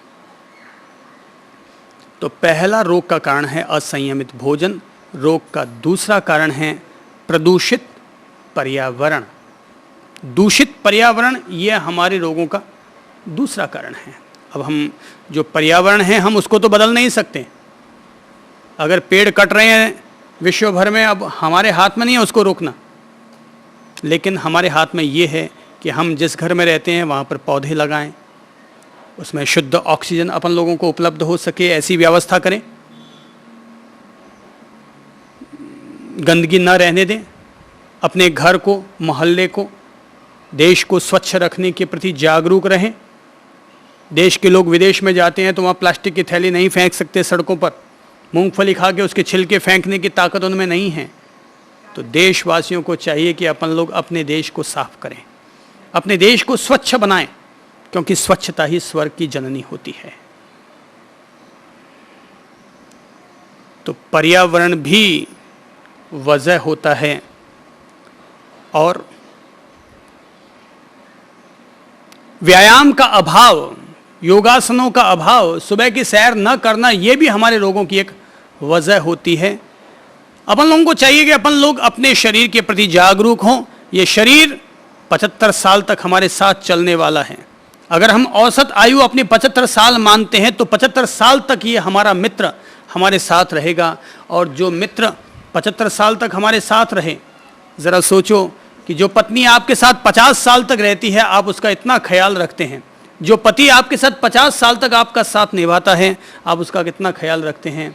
तो पहला रोग का कारण है असंयमित भोजन। रोग का दूसरा कारण है प्रदूषित पर्यावरण। दूषित पर्यावरण ये हमारे रोगों का दूसरा कारण है। अब हम जो पर्यावरण है हम उसको तो बदल नहीं सकते। अगर पेड़ कट रहे हैं विश्व भर में, अब हमारे हाथ में नहीं है उसको रोकना, लेकिन हमारे हाथ में ये है कि हम जिस घर में रहते हैं वहाँ पर पौधे लगाएं, उसमें शुद्ध ऑक्सीजन अपन लोगों को उपलब्ध हो सके ऐसी व्यवस्था करें, गंदगी न रहने दें, अपने घर को, मोहल्ले को, देश को स्वच्छ रखने के प्रति जागरूक रहें। देश के लोग विदेश में जाते हैं तो वहाँ प्लास्टिक की थैली नहीं फेंक सकते सड़कों पर, मूंगफली खा के उसके छिलके फेंकने की ताकत उनमें नहीं है। तो देशवासियों को चाहिए कि अपन लोग अपने देश को साफ करें, अपने देश को स्वच्छ बनाएं, क्योंकि स्वच्छता ही स्वर्ग की जननी होती है। तो पर्यावरण भी वजह होता है। और व्यायाम का अभाव, योगासनों का अभाव, सुबह की सैर न करना, ये भी हमारे रोगों की एक वजह होती है। अपन लोगों को चाहिए कि अपन लोग अपने शरीर के प्रति जागरूक हों। ये शरीर 75 साल तक हमारे साथ चलने वाला है। अगर हम औसत आयु अपनी 75 साल मानते हैं तो 75 साल तक ये हमारा मित्र हमारे साथ रहेगा। और जो मित्र 75 साल तक हमारे साथ रहे, ज़रा सोचो कि जो पत्नी आपके साथ 50 साल तक रहती है, आप उसका इतना ख्याल रखते हैं। जो पति आपके साथ 50 साल तक आपका साथ निभाता है, आप उसका कितना ख्याल रखते हैं।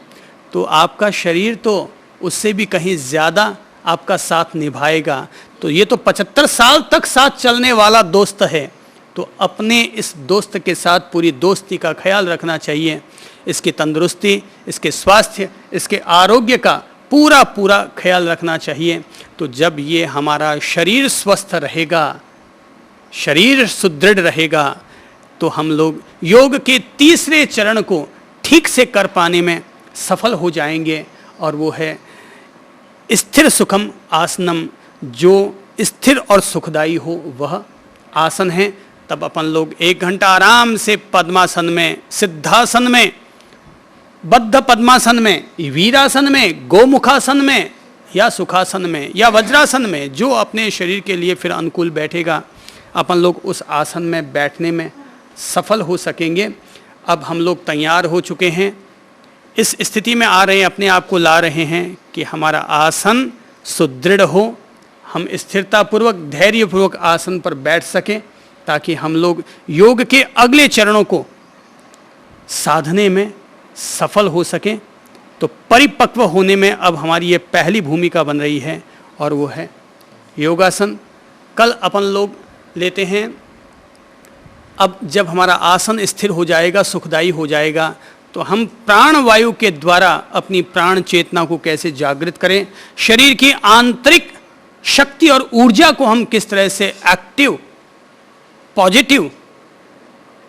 तो आपका शरीर तो उससे भी कहीं ज़्यादा आपका साथ निभाएगा। तो ये तो 75 साल तक साथ चलने वाला दोस्त है। तो अपने इस दोस्त के साथ पूरी दोस्ती का ख्याल रखना चाहिए। इसकी तंदुरुस्ती, इसके स्वास्थ्य, इसके आरोग्य का पूरा पूरा ख्याल रखना चाहिए। तो जब ये हमारा शरीर स्वस्थ रहेगा, शरीर सुदृढ़ रहेगा, तो हम लोग योग के तीसरे चरण को ठीक से कर पाने में सफल हो जाएंगे। और वो है स्थिर सुखम आसनम। जो स्थिर और सुखदायी हो वह आसन है। तब अपन लोग 1 घंटा आराम से पद्मासन में, सिद्धासन में, बद्ध पद्मासन में, वीरासन में, गोमुखासन में या सुखासन में या वज्रासन में, जो अपने शरीर के लिए फिर अनुकूल बैठेगा, अपन लोग उस आसन में बैठने में सफल हो सकेंगे। अब हम लोग तैयार हो चुके हैं, इस स्थिति में आ रहे हैं, अपने आप को ला रहे हैं कि हमारा आसन सुदृढ़ हो, हम स्थिरतापूर्वक, धैर्यपूर्वक आसन पर बैठ सकें, ताकि हम लोग योग के अगले चरणों को साधने में सफल हो सकें। तो परिपक्व होने में अब हमारी ये पहली भूमिका बन रही है, और वो है योगासन। कल अपन लोग लेते हैं। अब जब हमारा आसन स्थिर हो जाएगा, सुखदायी हो जाएगा, तो हम प्राण वायु के द्वारा अपनी प्राण चेतना को कैसे जागृत करें, शरीर की आंतरिक शक्ति और ऊर्जा को हम किस तरह से एक्टिव, पॉजिटिव,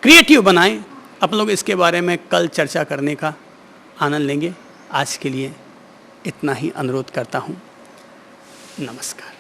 क्रिएटिव बनाएं। आप लोग इसके बारे में कल चर्चा करने का आनंद लेंगे। आज के लिए इतना ही अनुरोध करता हूँ। नमस्कार।